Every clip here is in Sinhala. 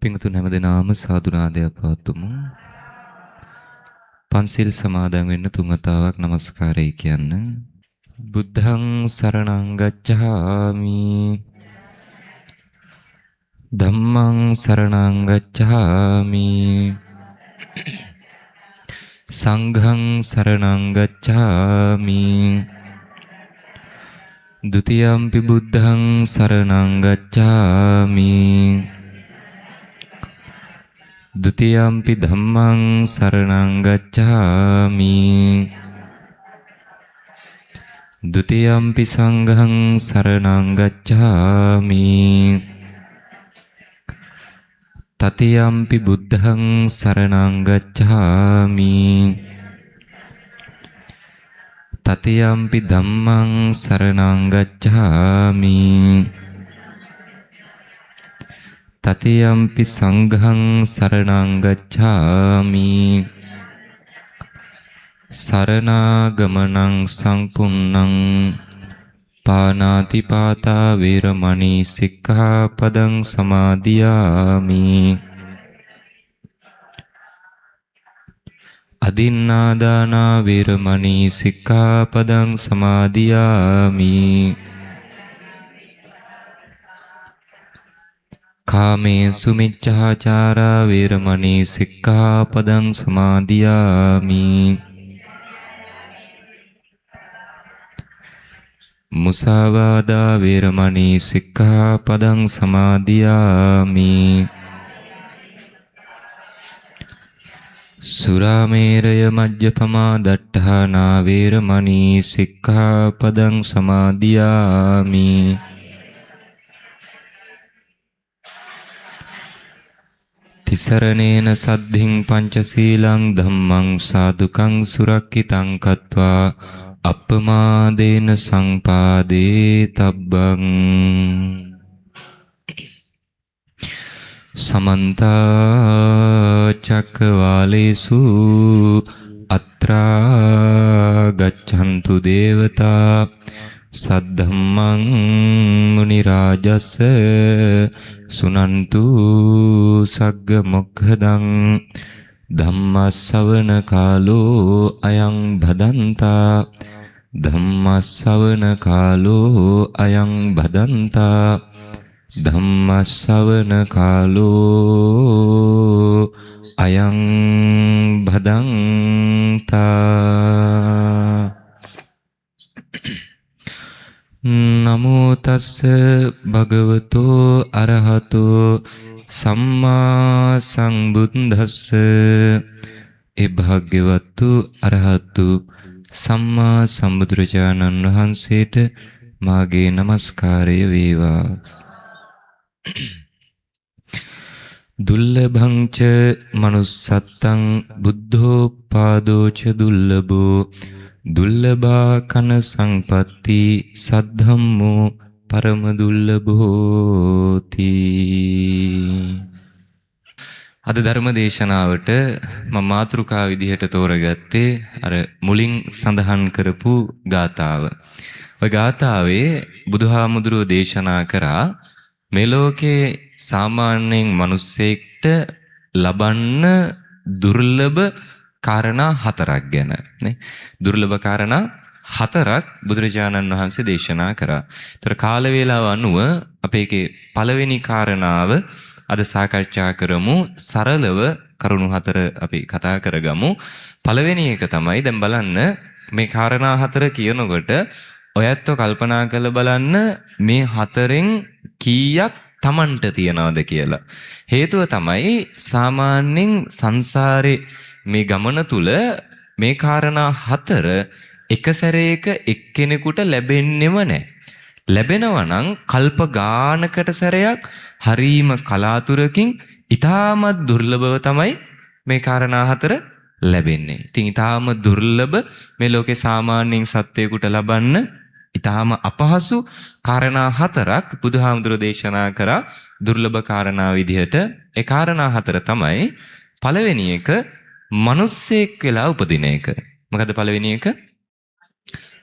පිංතුන් හැමදෙනාම සාදුනාදයක් පවත්වමු. පන්සිල් සමාදන් වෙන්න තුන් වතාවක් নমස්කාරය කියන්න. බුද්ධං සරණං ගච්ඡාමි. ධම්මං සරණං ගච්ඡාමි. සංඝං සරණං ගච්ඡාමි. ဒ ුතියම්පි බුද්ධං සරණං ගච්ඡාමි. ဒ ුතියම්පි ධම්මං සරණං ගච්ඡාමි. ဒ ුතියම්පි සංඝං සරණං ගච්ඡාමි. තතියම්පි බුද්ධං සරණං ගච්ඡාමි. තතියම්පි ධම්මං සරණං ගච්ඡාමි. තතියම්පි සංඝං සරණං ගච්ඡාමි. සරණාගමනං සම්පුන්නං පානාති පාතා වේරමණී සික්ඛාපදං සමාදියාමි. අදින්නාදානා වේරමණී සික්ඛාපදං සමාදියාමි. කාමේසු මිච්ඡාචාරා වේරමණී සික්ඛාපදං සමාදියාමි. මුසාවාදා වේරමණී සික්ඛාපදං සමාදියාමි. සුරාමේරය මජ්ජපමා දට්ඨානා වේරමණී සික්ඛාපදං සමාදියාමි. තිසරණේන සද්ධින් පංචශීලං ධම්මං සාදුකං සුරක්ඛිතං කତ୍වා අප්පමාදේන සංපාදේ තබ්බං. සමන්ත චක්කවාලේසු අත්‍රා ගච්ඡන්තු දේවතා සද්ධම්මං මුනි රාජස්ස සුනන්තු සග්ග මොක්ඛදං ධම්මස්සවන කාලෝ අයං භදන්තා. ධම්මස්සවන කාලෝ අයං භදන්තා. ධම්මස්සවන කාලෝ අයං භදන්තා. නමෝ තස්ස භගවතෝ අරහතෝ සම්මා සම්බුද්දස්ස. ඒ භාග්‍යවතු අරහතු සම්මා සම්බුදුරජාණන් වහන්සේට මාගේ නමස්කාරය වේවා. දුල්ලභං ච මනුස්සත්තං බුද්ධෝපාදෝ ච දුල්ලභෝ දුල්ලභා කන සංපත්ති සද්ධම්මෝ පරම දුල්ලභෝති. අද ධර්ම දේශනාවට මම මාතෘකා විදිහට තෝරගත්තේ අර මුලින් සඳහන් කරපු ගාථාව. ඔය ගාථාවේ බුදුහාමුදුරුවෝ දේශනා කරා මේ ලෝකේ සාමාන්‍යයෙන් මිනිස්සෙක්ට ලබන්න දුර්ලභ කාරණා හතරක් ගැන නේ. දුර්ලභ කාරණා හතරක් බුදුරජාණන් වහන්සේ දේශනා කරා. ඒතර කාල වේලාව අනුව අපි ඒකේ පළවෙනි කාරණාව අද සාකච්ඡා කරමු. සරලව කරුණු හතර අපි කතා කරගමු. පළවෙනි එක තමයි දැන් බලන්න මේ කාරණා හතර කියනකොට ඔයත්ව කල්පනා කරලා බලන්න මේ හතරෙන් කීයක් Tamanට තියනවද කියලා. හේතුව තමයි සාමාන්‍යයෙන් සංසාරේ මේ ගමන තුල මේ කාරණා හතර එක සැරේක එක්කෙනෙකුට ලැබෙන්නෙම නැහැ. ලැබෙනවා නම් කල්ප ගානකට සැරයක් හරීම කලාතුරකින් ඊටමත් දුර්ලභව තමයි මේ කාරණා හතර ලැබෙන්නේ. ඉතින් ඊටම දුර්ලභ මේ ලෝකේ සාමාන්‍යයෙන් සත්වයෙකුට ලබන්න ඊටම අපහසු කාරණා හතරක් බුදුහාමුදුරෝ දේශනා කරා දුර්ලභ කාරණා විදිහට. ඒ කාරණා හතර තමයි පළවෙනි එක මිනිස්සෙක් වෙලා උපදින එක. මොකද පළවෙනි එක?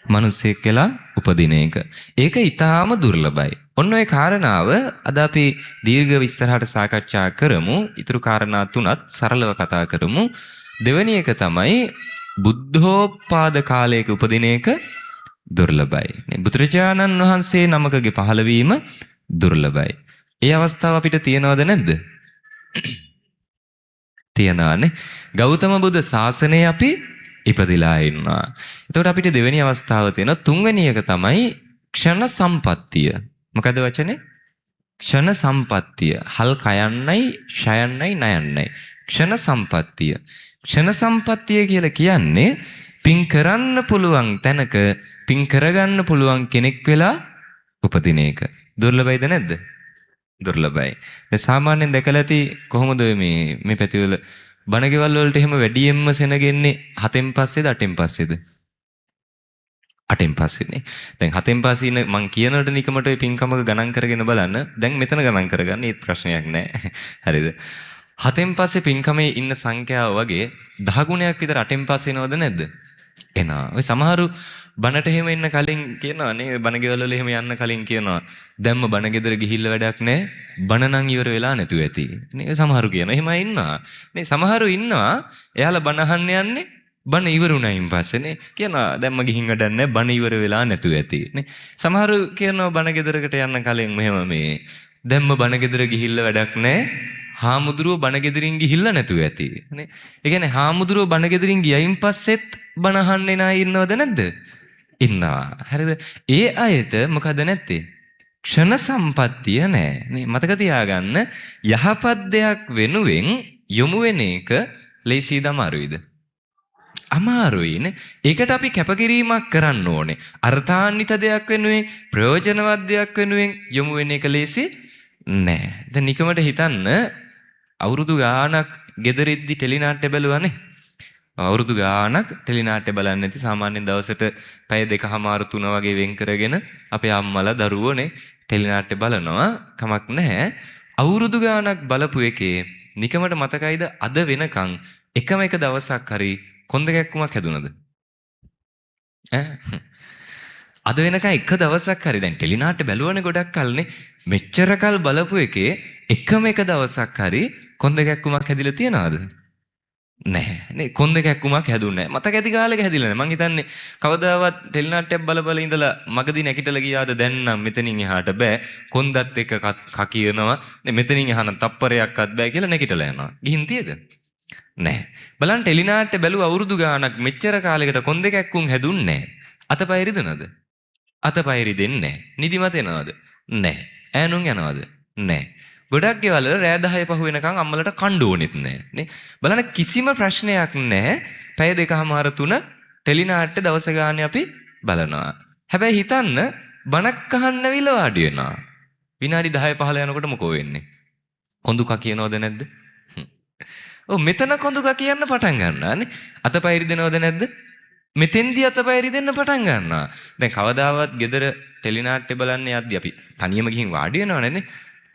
මිනිස්සෙක් වෙලා උපදින එක. ඒක ඊටාම දුර්ලභයි. ඔන්න ඔය කාරණාව අද අපි දීර්ඝ විස්තරහට සාකච්ඡා කරමු. ඊතුරු කාරණා තුනත් සරලව කතා කරමු. දෙවෙනි එක තමයි බුද්ධෝත්පාද කාලයක උපදින එක දුර්ලභයි. බුදුරජාණන් වහන්සේ නමකගේ පහළවීම දුර්ලභයි. ඒ අවස්ථාව අපිට තියනවද නැද්ද? තියනවානේ. ගෞතම බුදු ශාසනයේ අපි ඉපදිලා ඉන්නවා. එතකොට අපිට දෙවෙනි අවස්ථාව තියෙනවා. තුන්වෙනි එක තමයි ක්ෂණ සම්පත්තිය. මොකද වචනේ? ක්ෂණ සම්පත්තිය. හල් කයන්නයි, ෂයන්නයි, නයන්නයි. ක්ෂණ සම්පත්තිය. ක්ෂණ සම්පත්තිය කියලා කියන්නේ පින් කරන්න පුළුවන් තැනක පින් කරගන්න පුළුවන් කෙනෙක් වෙලා උපදින එක. දුර්ලභයිද නැද්ද? දුර්ලභයි. දැන් සාමාන්‍යයෙන් දැකලා ඇති කොහොමද මේ පැතිවල බණගෙවල් වලට එහෙම වැඩියෙන්ම සෙනගෙන්නේ 7න් පස්සේද 8න් පස්සේද? 8න් පස්සේනේ. දැන් 7න් පස්සේ ඉන්න මං කියනකොට නිකමට ඔය පින්කමක ගණන් කරගෙන බලන්න. දැන් මෙතන ගණන් කරගන්න ඒත් ප්‍රශ්නයක් නැහැ. හරිද? 7න් පස්සේ පින්කමේ ඉන්න සංඛ්‍යාව වගේ 10 ගුණයක් විතර 8න් පස්සේ එනවද නැද්ද? එනවා. ඔය සමහරු බණට එහෙම එන්න කලින් කියනවා නේ බණගෙවල් වල එහෙම යන්න කලින් කියනවා දැම්ම බණ ගෙදර ගිහිල්ලා වැඩක් නැහැ. බණ නම් ඉවර වෙලා නැතුව ඇති. නේ සමහරු කියනවා. එහෙමයි ඉන්නවා. නේ සමහරු ඉන්නවා එයාලා බණ අහන්න යන්නේ බණ ඉවරුණයින් පස්සේ නේ කියනවා දැම්ම ගිහින් වැඩක් නැහැ බණ ඉවර වෙලා නැතුව ඇති. නේ සමහරු කියනවා බණ ගෙදරකට යන්න කලින් මෙහෙම මේ දැම්ම බණ ගෙදර ගිහිල්ලා වැඩක් නැහැ. හාමුදුරුවෝ බණ ගෙදරින් ගිහිල්ලා නැතුව ඇති. නේ ඒ කියන්නේ හාමුදුරුවෝ බණ ගෙදරින් ගියයින් පස්සෙත් බණ අහන්නේ නැහැ ඉන්නවද නැද්ද? ඉන්නවා. හරිද? ඒ අයට මොකද නැත්තේ? ක්ෂණ සම්පත්තිය නැහැ. නේ මතක තියාගන්න යහපත් දෙයක් වෙනුවෙන් යොමු වෙන එක ලේසියද අමාරුයිද? අමාරුයිනේ. ඒකට අපි කැපකිරීමක් කරන්න ඕනේ. අර්ථාන්විත දෙයක් වෙනුවෙන් ප්‍රයෝජනවත් දෙයක් වෙනුවෙන් යොමු වෙන එක ලේසි නෑ. දැන් නිකමට හිතන්න අවුරුදු ගාණක් ගෙදරිද්දි ටෙලිනාට්‍ය බැලුවානේ. අවුරුදු ගාණක් ටෙලිනාට්‍ය බලන්නේ නැති සාමාන්‍යයෙන් දවසට පැය 2:00 3 වගේ වෙන් කරගෙන අපේ අම්මලා දරුවෝනේ ටෙලිනාට්‍ය බලනවා. කමක් නැහැ. අවුරුදු ගාණක් බලපු එකේ නිකමට මතකයිද අද වෙනකන් එකම එක දවසක් හරි කොන්ද කැක්කුමක් හැදුනද? අද වෙනකන් එක දවසක් හරි දැන් ටෙලිනාට්‍ය බැලුවනේ ගොඩක් කල්නේ. මෙච්චර කල් බලපු එකේ එකම එක දවසක් හරි කොන්ද කැක්කුමක් හැදිලා තියනවද? නැහැ නේ කොන්ද කැක්කුමක් හැදුන්නේ නැහැ. මතක ඇති කාලෙක හැදිලා නැහැ. මං හිතන්නේ කවදාවත් ටෙලිනාට්‍යයක් බල ඉඳලා මගදී නැගිටලා ගියාද දැන් නම් මෙතනින් එහාට බෑ. කොන්දත් එක්ක කකියනවා. නේ මෙතනින් එහාන තප්පරයක්වත් බෑ කියලා නැගිටලා යනවා. ගිහින් තියද? නැහැ. බලන්න ටෙලිනාට්‍ය බැලුව අවුරුදු ගාණක් මෙච්චර කාලයකට කොන්ද කැක්කුම් හැදුන්නේ නැහැ. අතපය රිදෙනවද? අතපය රිදෙන්නේ නැහැ. නිදිමත එනවද? නැහැ. ඈනුම් යනවද? නැහැ. ගොඩක් ගෙවල් වල රෑ 10 පහ වෙනකන් අම්මලට කණ්ඩ ඕනෙත් නැහැ නේ. බලන්න කිසිම ප්‍රශ්නයක් නැහැ. පැය 2:00 3 ටෙලිනාට්‍ය දවස ගානේ අපි බලනවා. හැබැයි හිතන්න බණක් අහන්න විල වාඩි වෙනවා. විනාඩි 10 15 යනකොට මොකෝ වෙන්නේ? කොඳුක කියනවද නැද්ද? ඔව් මෙතන කොඳුක කියන්න පටන් ගන්නවා නේ. අතපය රිදෙනවද නැද්ද? මෙතෙන්දී අතපය රිදෙන්න පටන් ගන්නවා. දැන් කවදාවත් ගෙදර ටෙලිනාට්‍ය බලන්න යද්දි අපි තනියම ගිහින් වාඩි වෙනවනේ නේ.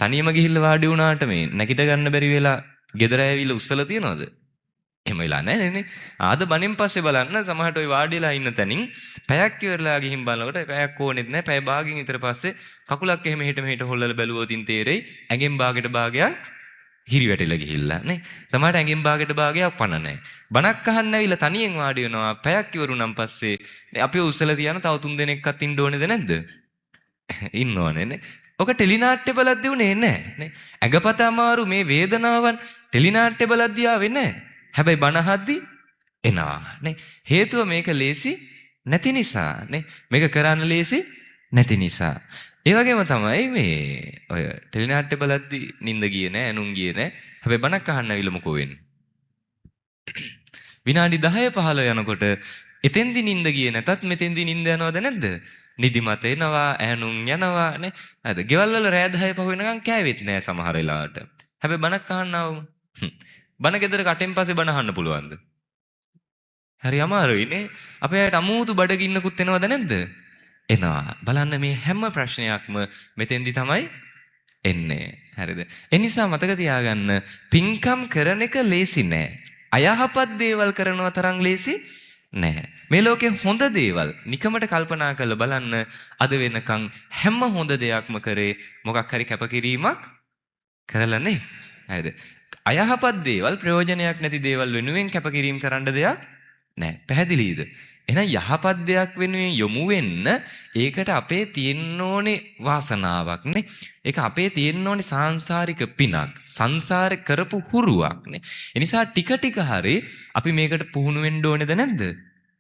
තනියම ගිහිල්ලා වාඩි වුණාට මේ නැගිට ගන්න බැරි වෙලා ගෙදර ඇවිල්ලා උස්සලා තියනවද? එහෙම වෙලා නැහැ නේ. ආද බණෙන් පස්සේ බලන්න සමහරට ওই වාඩිලා ඉන්න තැනින් පැයක් ඉවරලා ගිහින් බලනකොට පැයක් ඕනෙත් නැහැ. පැය භාගෙන් විතර පස්සේ කකුලක් එහෙම මෙහෙට හොල්ලලා බැලුවොතින් තේරෙයි ඇඟෙන් භාගයට භාගයක් හිරි වැටිලා ගිහිල්ලා නේ. සමහරට ඇඟෙන් භාගයට භාගයක් පණ නැහැ. බණක් අහන්න ඇවිල්ලා තනියෙන් වාඩි වෙනවා. පැයක් ඉවරුනන් පස්සේ අපි උස්සලා තියන තව 3 දෙනෙක්වත් ඉන්න ඕනේද නැද්ද? ඉන්නවනේ නේ. ඔක ටෙලිනාට්‍ය බලද්දී උනේ නැහැ නේ. ඇඟපත අමාරු මේ වේදනාවන් ටෙලිනාට්‍ය බලද්දී ආවේ නැහැ. හැබැයි බණ අහද්දී එනවා නේ. හේතුව මේක ලේසි නැති නිසා නේ. මේක කරන්න ලේසි නැති නිසා. ඒ වගේම තමයි මේ ඔය ටෙලිනාට්‍ය බලද්දී නිින්ද ගියේ නැහැ, ඇනුම් ගියේ නැහැ. හැබැයි බණක් අහන්න ඇවිල්ලා මොකෝ වෙන්නේ? විනාඩි 10 15 යනකොට එතෙන්දි නිින්ද ගියේ නැතත් මෙතෙන්දි නිින්ද යනවද නැද්ද? නිදිමත එනවා, ඇනුම් යනවා නේ. හරිද? ගෙවල් වල රෑ 10 පහ වෙනකන් කෑවෙත් නැහැ සමහර වෙලාවට. හැබැයි බණක් අහන්න ආවම බණ ගෙදර කටෙන් පස්සේ බණ අහන්න පුළුවන්ද? හරි අමාරුයි නේ. අපේ අයට අමුතු බඩගින්නකුත් එනවද නැද්ද? එනවා. බලන්න මේ හැම ප්‍රශ්නයක්ම මෙතෙන්දි තමයි එන්නේ. හරිද? ඒ නිසා මතක තියාගන්න පින්කම් කරන එක ලේසි නෑ. අයහපත් දේවල් කරනවා තරම් ලේසි නැහැ. මේ ලෝකේ හොඳ දේවල් නිකමට කල්පනා කරලා බලන්න අද වෙනකන් හැම හොඳ දෙයක්ම කරේ මොකක් හරි කැපකිරීමක් කරලා නේ. හරිද? අයහපත් දේවල් ප්‍රයෝජනයක් නැති දේවල් වෙනුවෙන් කැපකිරීම කරන්න දෙයක් නැහැ. පැහැදිලිද? එහෙනම් යහපත් දෙයක් වෙනුවෙන් යොමු වෙන්න ඒකට අපේ තියෙන්න ඕනේ වාසනාවක් නේ. ඒක අපේ තියෙන්න ඕනේ සාංශාරික පිනක්. සංසාරේ කරපු හුරුවක් නේ. ඒ නිසා ටික ටික හරි අපි මේකට පුහුණු වෙන්න ඕනේද නැද්ද?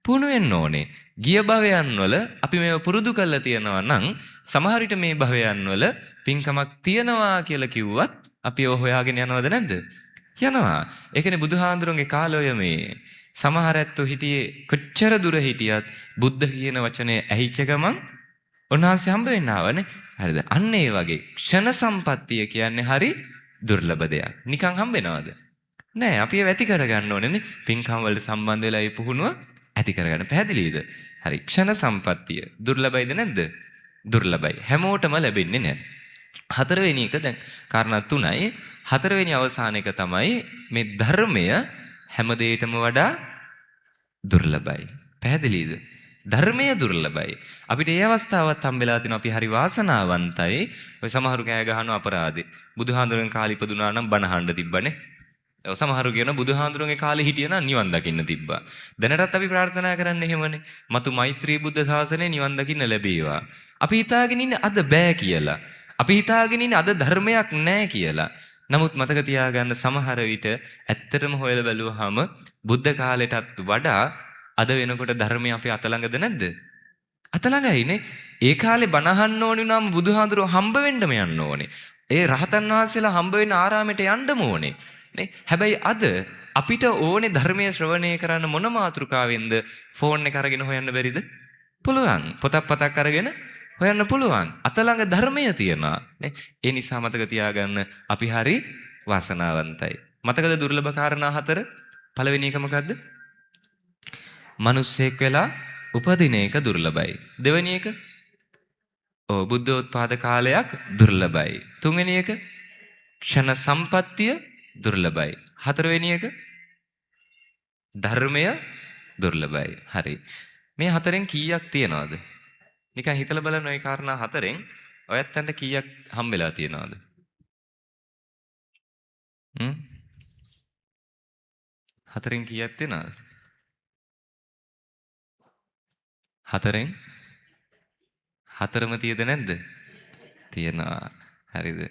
පුහුණු වෙන්න ඕනේ. ගිය භවයන් වල අපි මේව පුරුදු කරලා තියනවා නම් සමහර විට මේ භවයන් වල පින්කමක් තියනවා කියලා කිව්වත් අපි ඔය හොයාගෙන යනවද නැද්ද? යනවා. ඒකනේ බුදුහාඳුරන්ගේ කාලය මේ සමහර ඇත්තෝ හිටියේ කොච්චර දුර හිටියත් බුද්ධ කියන වචනේ ඇහිච්ච ගමන් උන්වහන්සේ හම්බ වෙන්න ආවනේ. හරිද? අන්න ඒ වගේ ක්ෂණ සම්පත්තිය කියන්නේ හරි දුර්ලභ දෙයක්. නිකන් හම්බ වෙනවද? නෑ. අපි ඒව ඇති කරගන්න ඕනේනේ. පින්කම් වලට සම්බන්ධ වෙලා ඒ පුහුණුව ඇති කරගන්න. පැහැදිලිද? හරි. ක්ෂණ සම්පත්තිය දුර්ලභයිද නැද්ද? දුර්ලභයි. හැමෝටම ලැබෙන්නේ නෑ. හතරවෙනි එක දැන් කාරණා තුනයි. හතරවෙනි අවසාන එක තමයි මේ ධර්මය හැම දෙයකටම වඩා දුර්ලභයි. පැහැදිලිද? ධර්මය දුර්ලභයි. අපිට ඒ අවස්ථාවත් හම්බෙලා තිනවා අපි හරි වාසනාවන්තයි. ඔය සමහරු කෑ ගහන අපරාධේ. බුදුහාඳුරන් කාලේ ඉපදුනා නම් බණ අහන්න තිබ්බනේ. සමහරු කියන බුදුහාඳුරන්ගේ කාලේ හිටියනම් නිවන් දකින්න තිබ්බා. දැනටත් අපි ප්‍රාර්ථනා කරන්නේ එහෙමනේ. මතු මෛත්‍රී බුද්ධ ශාසනය නිවන් දකින්න ලැබේවා. අපි හිතාගෙන ඉන්නේ අද බෑ කියලා. අපි හිතාගෙන ඉන්නේ අද ධර්මයක් නැහැ කියලා. නමුත් මතක තියාගන්න සමහර විට ඇත්තටම හොයලා බැලුවාම බුද්ධ කාලයටත් වඩා අද වෙනකොට ධර්මය අපි අත ළඟද නැද්ද? අත ළඟයිනේ. ඒ කාලේ බණ අහන්න ඕනේ නම් බුදුහාඳුරෝ හම්බ වෙන්නම යන්න ඕනේ. ඒ රහතන් වහන්සේලා හම්බ වෙන ආරාමයට යන්නම ඕනේ. නේ? හැබැයි අද අපිට ඕනේ ධර්මයේ ශ්‍රවණය කරන්න මොන මාතෘකාවෙන්ද ෆෝන් එක අරගෙන හොයන්න බැරිද? පුළුවන්. පොතක් අරගෙන හොයන්න පුළුවන්. අත ළඟ ධර්මය තියෙනවා නේ. ඒ නිසා මතක තියාගන්න අපි හරි වාසනාවන්තයි. මතකද දුර්ලභ කාරණා 4? පළවෙනි එක මොකද්ද? මිනිස්සෙක් වෙලා උපදින එක දුර්ලභයි. දෙවෙනි එක බුද්ධෝත්පාද කාලයක් දුර්ලභයි. තුන්වෙනි එක ක්ෂණ සම්පත්තිය දුර්ලභයි. හතරවෙනි එක ධර්මය දුර්ලභයි. හරි. මේ හතරෙන් කීයක් තියනවද? නිකන් හිතලා බලන්න ওই කාරණා හතරෙන් ඔයත්තන්ට කීයක් හම්බෙලා තියෙනවද? හතරෙන් කීයක් තියෙනවද? හතරෙන් හතරම තියද නැද්ද? තියෙනවා. හරිද?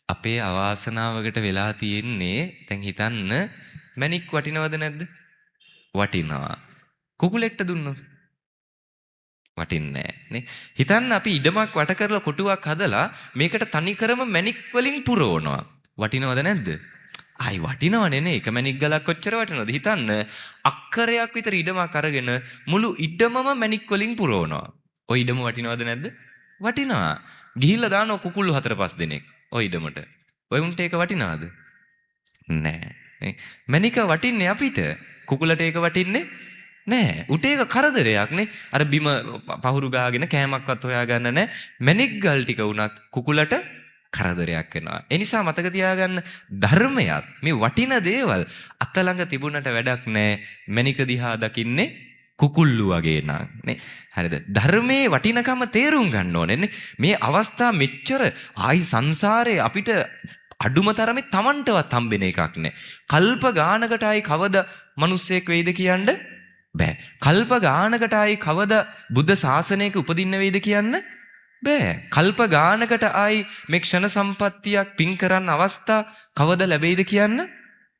අපේ අවාසනාවකට වෙලා තියෙන්නේ දැන් හිතන්න මැණික් වටිනවද නැද්ද? වටිනවා. කුකුලෙක්ට දුන්නොත් වටින්නේ නැහැ නේ. හිතන්න අපි ඉඩමක් වට කරලා කොටුවක් හදලා මේකට තනිකරම මැණික් වලින් පුරවනවා. වටිනවද නැද්ද? ආයි වටිනවනේ නේ. එක මැණික් ගලක් කොච්චර වටිනවද? හිතන්න අක්කරයක් විතර ඉඩමක් අරගෙන මුළු ඉඩමම මැණික් වලින් පුරවනවා. ඔය ඉඩම වටිනවද නැද්ද? වටිනවා. ගිහිල්ලා දානවා කුකුල්ලු 4-5 දෙනෙක් ඔය ඉඩමට. ඔය උන්ට ඒක වටිනවද? නෑ නේ. මැණික වටින්නේ අපිට. කුකුලට ඒක වටින්නේ නෑ. උට ඒක කරදරයක් නේ. අර බිම පහුරු ගාගෙන කෑමක්වත් හොයාගන්න නෑ. මැණික් ගල් ටික උනත් කුකුලට කරදරයක් වෙනවා. ඒ නිසා මතක තියාගන්න ධර්මයක් මේ වටින දේවල් අත ළඟ තිබුණට වැඩක් නෑ. මැණික දිහා දකින්නේ කුකුල්ලු වගේ නං නේ. හරිද? ධර්මයේ වටිනකම තේරුම් ගන්න ඕනේ නේ. මේ අවස්ථා මෙච්චර ආයි සංසාරේ අපිට අඩුම තරමේ Tamanටවත් හම්බෙන එකක් නෑ. කල්ප ගානකට ආයි කවද මිනිස්සෙක් වෙයිද කියන්න බෑ. කල්ප ගානකට ආයි කවද බුද්ධ ශාසනයක උපදින්න වෙයිද කියන්න බෑ. කල්ප ගානකට ආයි මේ ක්ෂණ සම්පත්තියක් පින් කරන්න අවස්ථා කවද ලැබෙයිද කියන්න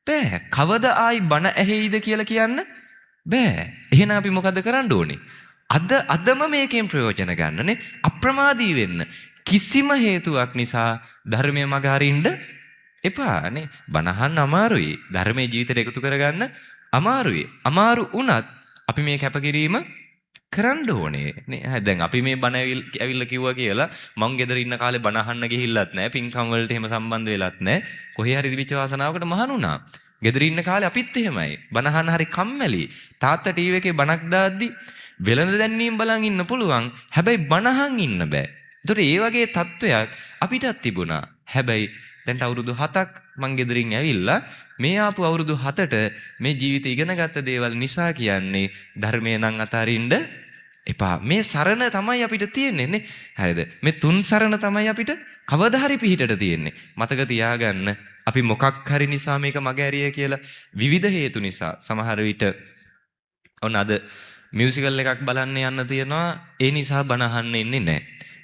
බෑ. කවද ආයි බණ ඇහෙයිද කියලා කියන්න බෑ. එහෙනම් අපි මොකද කරන්න ඕනේ? අදම මේකෙන් ප්‍රයෝජන ගන්නනේ. අප්‍රමාදී වෙන්න. කිසිම හේතුවක් නිසා ධර්මය මග අරින්න එපා නේ. බණ අහන්න අමාරුයි. ධර්මයේ ජීවිතයට එකතු කරගන්න අමාරුයි. අමාරු වුණත් අපි මේ කැපකිරීම කරන්න ඕනේ නේ. දැන් අපි මේ බණ ඇවිල්ලා කිව්වා කියලා මං ගෙදර ඉන්න කාලේ බණ අහන්න ගිහිල්ලත් නැහැ. පින්කම් වලට එහෙම සම්බන්ධ වෙලත් නැහැ. කොහේ හරි දිවිච්ච වාසනාවකට මහණුණා. ගෙදර ඉන්න කාලේ අපිත් එහෙමයි. බණ අහන්න හරි කම්මැලි. තාත්තා ටීවී එකේ බණක් දාද්දි වෙළඳ දැන්වීම බලන් ඉන්න පුළුවන්. හැබැයි බණ අහන් ඉන්න බෑ. ඒතකොට ඒ වගේ තත්වයක් අපිටත් තිබුණා. හැබැයි දැන් අවුරුදු 7ක් මං ගෙදරින් ඇවිල්ලා මේ ආපු අවුරුදු 7ට මේ ජීවිතේ ඉගෙනගත්ත දේවල් නිසා කියන්නේ ධර්මය නම් අතාරින්න එපා. මේ සරණ තමයි අපිට තියෙන්නේ නේ. හරිද? මේ තුන් සරණ තමයි අපිට කවදා හරි පිහිටට තියෙන්නේ. මතක තියාගන්න අපි මොකක් හරි නිසා මේක මගහැරිය කියලා විවිධ හේතු නිසා සමහර විට ඔන්න අද මියුසිකල් එකක් බලන්න යන්න තියෙනවා ඒ නිසා බණ අහන්න ඉන්නේ නැහැ.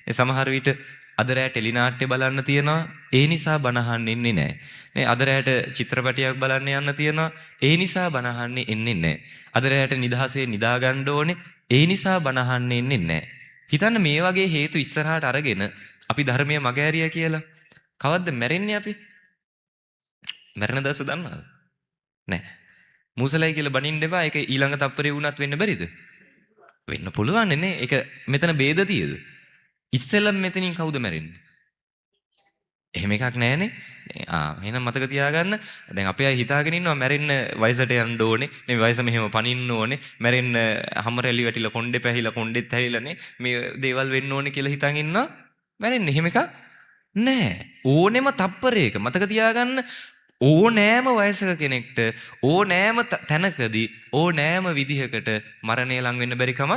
ඒ සමහර විට අද රෑ ටෙලිනාට්‍ය බලන්න තියෙනවා ඒ නිසා බණ අහන්න ඉන්නේ නැහැ. නේ අද රෑට චිත්‍රපටයක් බලන්න යන්න තියෙනවා ඒ නිසා බණ අහන්න ඉන්නේ නැහැ. අද රෑට නිදහසේ නිදා ගන්න ඕනේ ඒ නිසා බණ අහන්න ඉන්නේ නැහැ. හිතන්න මේ වගේ හේතු ඉස්සරහට අරගෙන අපි ධර්මයේ මගහැරියා කියලා. කවද්ද මැරෙන්නේ අපි? මරණ දවස දන්නවද? නැහැ. මූසලයි කියලා බනින්න එපා. ඒක ඊළඟ තප්පරේ වුණත් වෙන්න බැරිද? වෙන්න පුළුවන් නේ. ඒක මෙතන ભેද තියද? ඉස්සෙල්ලම මෙතනින් කවුද මැරෙන්නේ? එහෙම එකක් නැහැනේ. එහෙනම් මතක තියාගන්න. දැන් අපේ අය හිතාගෙන ඉන්නවා මැරෙන්න වයසට යන්න ඕනේ. මේ වයස මෙහෙම පනින්න ඕනේ. මැරෙන්න හැම රැලි වැටිලා කොණ්ඩේ පැහිලා කොණ්ඩෙත් හැලිලානේ. මේ දේවල් වෙන්න ඕනේ කියලා හිතන් ඉන්නවා. මැරෙන්නේ එහෙම එකක් නැහැ. ඕනෙම තප්පරයක මතක තියාගන්න. ඕනෑම වයසක කෙනෙක්ට ඕනෑම තැනකදී ඕනෑම විදිහකට මරණය ලඟ වෙන්න බැරි කම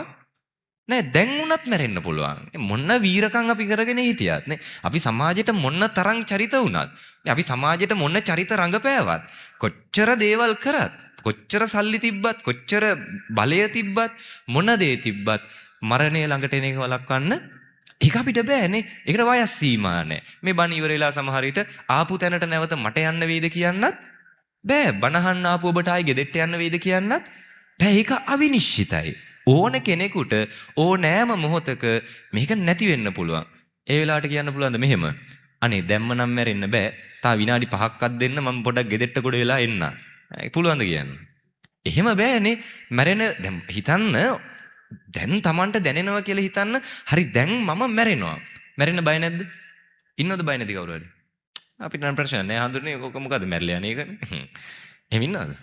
නෑ. දැන් උනත් මැරෙන්න පුළුවන්. මොන වීරකම් අපි කරගෙන හිටියත් නේ අපි සමාජයට මොන තරම් චරිත වුණත් අපි සමාජයට මොන චරිත රඟපෑවත් කොච්චර දේවල් කරත් කොච්චර සල්ලි තිබ්බත් කොච්චර බලය තිබ්බත් මොන දේ තිබ්බත් මරණය ළඟට එන එක වළක්වන්න ඒක අපිට බෑනේ. ඒකට වයස් සීමා නැහැ. මේ බණ ඉවර වෙලා සමහර විට ආපු තැනට නැවත මට යන්න වේද කියන්නත් බෑ. බණහන්න ආපු ඔබට ආයි ගෙදෙට්ට යන්න වේද කියන්නත් බෑ. ඒක අවිනිශ්චිතයි. ඕන කෙනෙකුට ඕනෑම මොහොතක මේක නැති වෙන්න පුළුවන්. ඒ වෙලාවට කියන්න පුළුවන්ද මෙහෙම? අනේ දැම්ම නම් මැරෙන්න බෑ. තා විනාඩි 5ක්වත් දෙන්න මම පොඩක් ගෙදෙට්ට ගොඩ වෙලා එන්න. පුළුවන්ද කියන්න? එහෙම බෑනේ. මැරෙන දැන් හිතන්න දැන් Tamanට දැනෙනවා කියලා හිතන්න. හරි දැන් මම මැරෙනවා. මැරෙන්න බය නැද්ද? ඉන්නවද බය නැති කවුරු හරි? අපිට නම් ප්‍රශ්න නැහැ. හඳුන්නේ ඔක මොකද මැරලා යන්නේ ඒකනේ. එහෙම ඉන්නවද?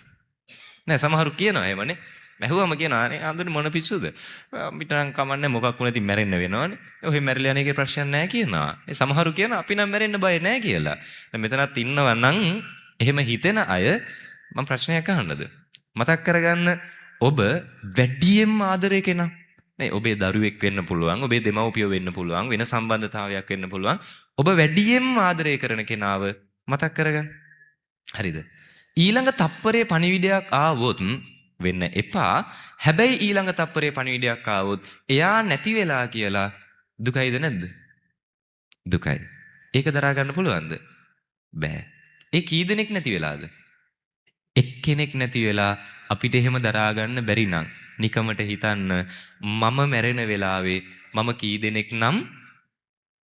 නෑ සමහරු කියනවා එහෙමනේ. මැහුවම කියනවා නේ හඳුන්නේ මොන පිස්සුද? අපිට නම් කමන්නේ මොකක් වුණත් මැරෙන්න වෙනවනේ. ඔහෙ මැරලා යන එකේ ප්‍රශ්න නැහැ කියනවා. ඒ සමහරු කියනවා අපි නම් මැරෙන්න බය නැහැ කියලා. දැන් මෙතනත් ඉන්නවා නම් එහෙම හිතෙන අය මම ප්‍රශ්නයක් අහන්නද? මතක් කරගන්න ඔබ වැඩියෙන්ම ආදරය කෙනා නේ. ඔබේ දරුවෙක් වෙන්න පුළුවන්, ඔබේ දෙමව්පියෝ වෙන්න පුළුවන්, වෙන සම්බන්ධතාවයක් වෙන්න පුළුවන්. ඔබ වැඩියෙන්ම ආදරය කරන කෙනාව මතක් කරගන්න. හරිද? ඊළඟ තප්පරේ පණිවිඩයක් ආවොත් වෙන්න එපා. හැබැයි ඊළඟ තප්පරේ පණිවිඩයක් ආවොත් එයා නැති වෙලා කියලා දුකයිද නැද්ද? දුකයි. ඒක දරා ගන්න පුළුවන්ද? බෑ. ඒ කී දෙනෙක් නැති වෙලාද? එක්කෙනෙක් නැති වෙලා අපිට එහෙම දරා ගන්න බැරි නම් නිකමට හිතන්න මම මැරෙන වෙලාවේ මම කී දෙනෙක් නම්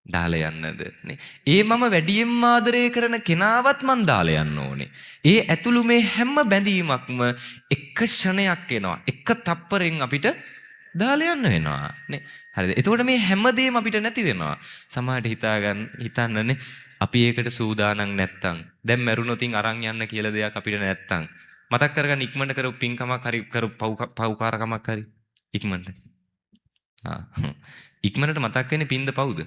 දාලා යන්නද නේ? ඒ මම වැඩියෙන්ම ආදරය කරන කෙනාවත් මං දාලා යන්න ඕනේ. ඒ ඇතුළු මේ හැම බැඳීමක්ම එක ක්ෂණයක් එනවා. එක තප්පරෙන් අපිට දාලා යන්න වෙනවා නේ. හරිද? එතකොට මේ හැමදේම අපිට නැති වෙනවා. සමහරට හිතන්නනේ අපි ඒකට සූදානම් නැත්තම් දැන් මැරුණොතින් අරන් යන්න කියලා දෙයක් අපිට නැත්තම් මතක් කරගන්න ඉක්මනට කරපු පින්කමක් හරි කරපු පව්කාරකමක් හරි ඉක්මනට. ඉක්මනට මතක් වෙන්නේ පින්ද පව්ද?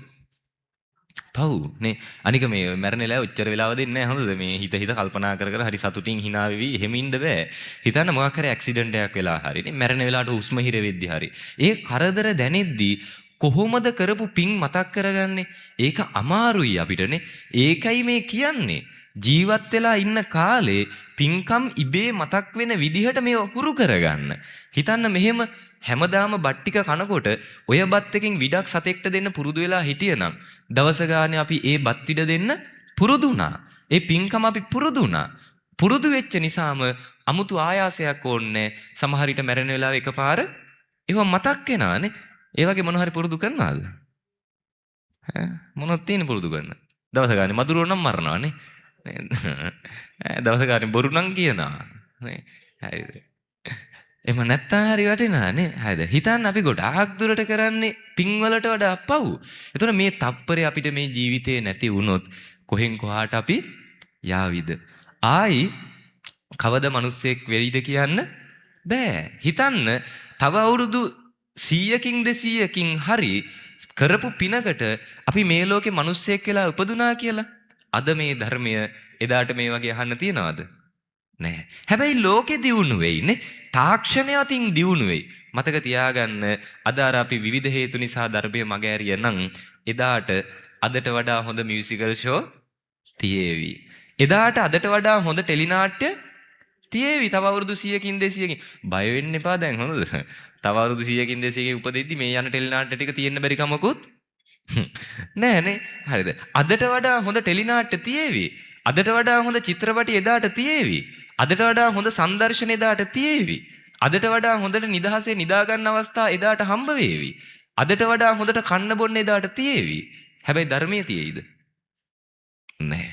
පව් නේ. අනික මේ මැරෙනලා ඔච්චර වෙලාව දෙන්නේ නැහැ හොඳද? මේ හිත කල්පනා කර කර හරි සතුටින් hina වෙවි එහෙම ඉන්න බෑ. හිතන්න මොකක් හරි ඇක්සිඩන්ට් එකක් වෙලා හරි නේ මැරෙන වෙලාවට හුස්ම හිර වෙද්දි හරි. ඒ කරදර දැනෙද්දි කොහොමද කරපු පින් මතක් කරගන්නේ? ඒක අමාරුයි අපිටනේ. ඒකයි මේ කියන්නේ. ජීවත් වෙලා ඉන්න කාලේ පින්කම් ඉබේ මතක් වෙන විදිහට මේව හුරු කරගන්න. හිතන්න මෙහෙම හැමදාම බත් ටික කනකොට ඔය බත් එකෙන් විඩක් සතෙක්ට දෙන්න පුරුදු වෙලා හිටියනම් දවස ගානේ අපි ඒ බත් විඩ දෙන්න පුරුදු වුණා. ඒ පින්කම අපි පුරුදු වුණා. පුරුදු වෙච්ච නිසාම අමුතු ආයාසයක් ඕනේ. සමහර විට මැරෙන වෙලාව එකපාර ඒව මතක් වෙනානේ. ඒ වගේ මොන හරි පුරුදු කරනවාද? මොනවද තියෙන පුරුදු කරන? දවස ගානේ මදුරුව නම් මරනවානේ. දවස ගානේ බොරු නම් කියනවා. නේ. හරිද? එහෙම නැත්තම් හරි වටිනා නේ. හරිද? හිතන්න අපි ගොඩාක් දුරට කරන්නේ පින් වලට වඩා පව්. ඒතකොට මේ තප්පරේ අපිට මේ ජීවිතේ නැති වුණොත් කොහෙන් කොහාට අපි යාවිද? ආයි කවද මිනිස්සෙක් වෙයිද කියන්න බෑ. හිතන්න තව අවුරුදු 100කින් 200කින් හරි කරපු පිනකට අපි මේ ලෝකේ මිනිස්සෙක් වෙලා උපදුනා කියලා. අද මේ ධර්මය එදාට මේ වගේ අහන්න තියනවද? නෑ. හැබැයි ලෝකෙ දියුණු වෙයි නේ. තාක්ෂණය අතින් දියුණු වෙයි. මතක තියාගන්න අද අර අපි විවිධ හේතු නිසා ධර්මයේ මග ඇරිය නම් එදාට අදට වඩා හොඳ මියුසිකල් ෂෝ තියේවි. එදාට අදට වඩා හොඳ ටෙලිනාට්‍ය තියේවි. තව අවුරුදු 100කින් 200කින් බය වෙන්න එපා දැන් හොඳද? තව අවුරුදු 100කින් 200කින් උපදිද්දි මේ යන ටෙලිනාට්‍ය ටික තියෙන්න බැරි කමකුත් නෑ නේ. හරිද? අදට වඩා හොඳ ටෙලිනාට්‍ය තියේවි. අදට වඩා හොඳ චිත්‍රපටි එදාට තියේවි. අදට වඩා හොඳ සංදර්ශන එදාට තියේවි. අදට වඩා හොඳට නිදහසේ නිදා ගන්න අවස්ථා එදාට හම්බ වේවි. අදට වඩා හොඳට කන්න බොන්න එදාට තියේවි. හැබැයි ධර්මයේ තියේයිද? නෑ.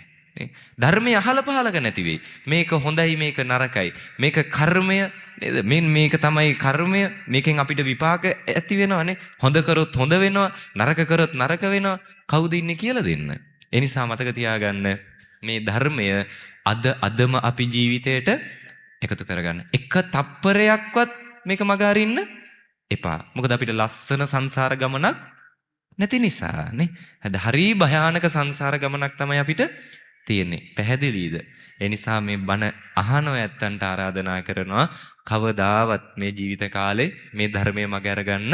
ධර්මයේ අහල පහලක නැති වෙයි. මේක හොඳයි මේක නරකයි. මේක කර්මය නේද? මේක තමයි කර්මය. මේකෙන් අපිට විපාක ඇති වෙනවනේ. හොඳ කරොත් හොඳ වෙනවා, නරක කරොත් නරක වෙනවා. කවුද ඉන්නේ කියලා දෙන්න. ඒ නිසා මතක තියාගන්න මේ ධර්මය අදම අපි ජීවිතයට එකතු කරගන්න. එක තප්පරයක්වත් මේක මග අරින්න එපා. මොකද අපිට ලස්සන සංසාර ගමනක් නැති නිසා නේ. හරි භයානක සංසාර ගමනක් තමයි අපිට තියෙන්නේ. පැහැදිලිද? ඒ නිසා මේ බණ අහනෝ ඇත්තන්ට ආරාධනා කරනවා කවදාවත් මේ ජීවිත කාලේ මේ ධර්මයේ මග අරගන්න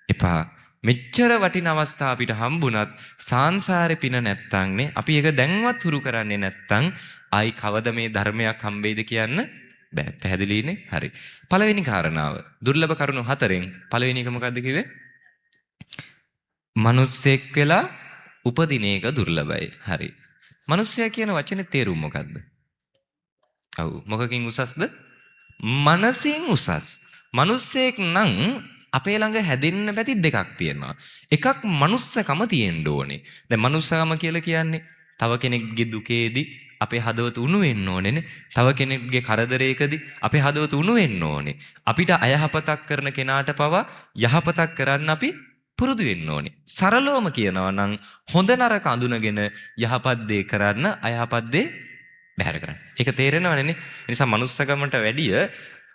එපා. මෙච්චර වටින අවස්ථා අපිට හම්බුණත් සංසාරේ පින නැත්තම් නේ අපි ඒක දැන්වත් හුරු කරන්නේ නැත්තම් ආයි කවද මේ ධර්මයක් හම්බෙයිද කියන්න බෑ. පැහැදිලිනේ? හරි. පළවෙනි කාරණාව දුර්ලභ කරුණු 4න් පළවෙනි එක මොකද්ද කිව්වේ? මිනිස්සෙක් වෙලා උපදින එක දුර්ලභයි. හරි. මිනිස්සයා කියන වචනේ තේරුම මොකද්ද? ඔව්. මොකකින් උසස්ද? මනසින් උසස්. මිනිස්සෙක් නම් අපේ ළඟ හැදෙන්න පැති දෙකක් තියෙනවා. එකක් මනුස්සකම තියෙන්න ඕනේ. දැන් මනුස්සකම කියලා කියන්නේ තව කෙනෙක්ගේ දුකේදී අපේ හදවත උණු වෙන්න ඕනේනේ. තව කෙනෙක්ගේ කරදරයකදී අපේ හදවත උණු වෙන්න ඕනේ. අපිට අයහපතක් කරන කෙනාට පවා යහපතක් කරන්න අපි පුරුදු වෙන්න ඕනේ. සරලවම කියනවා නම් හොඳ නරක අඳුනගෙන යහපත් දේ කරන්න, අයහපත් දේ බැහැර කරන්න. ඒක තේරෙනවනේ නේ. ඒ නිසා මනුස්සකමට වැඩිය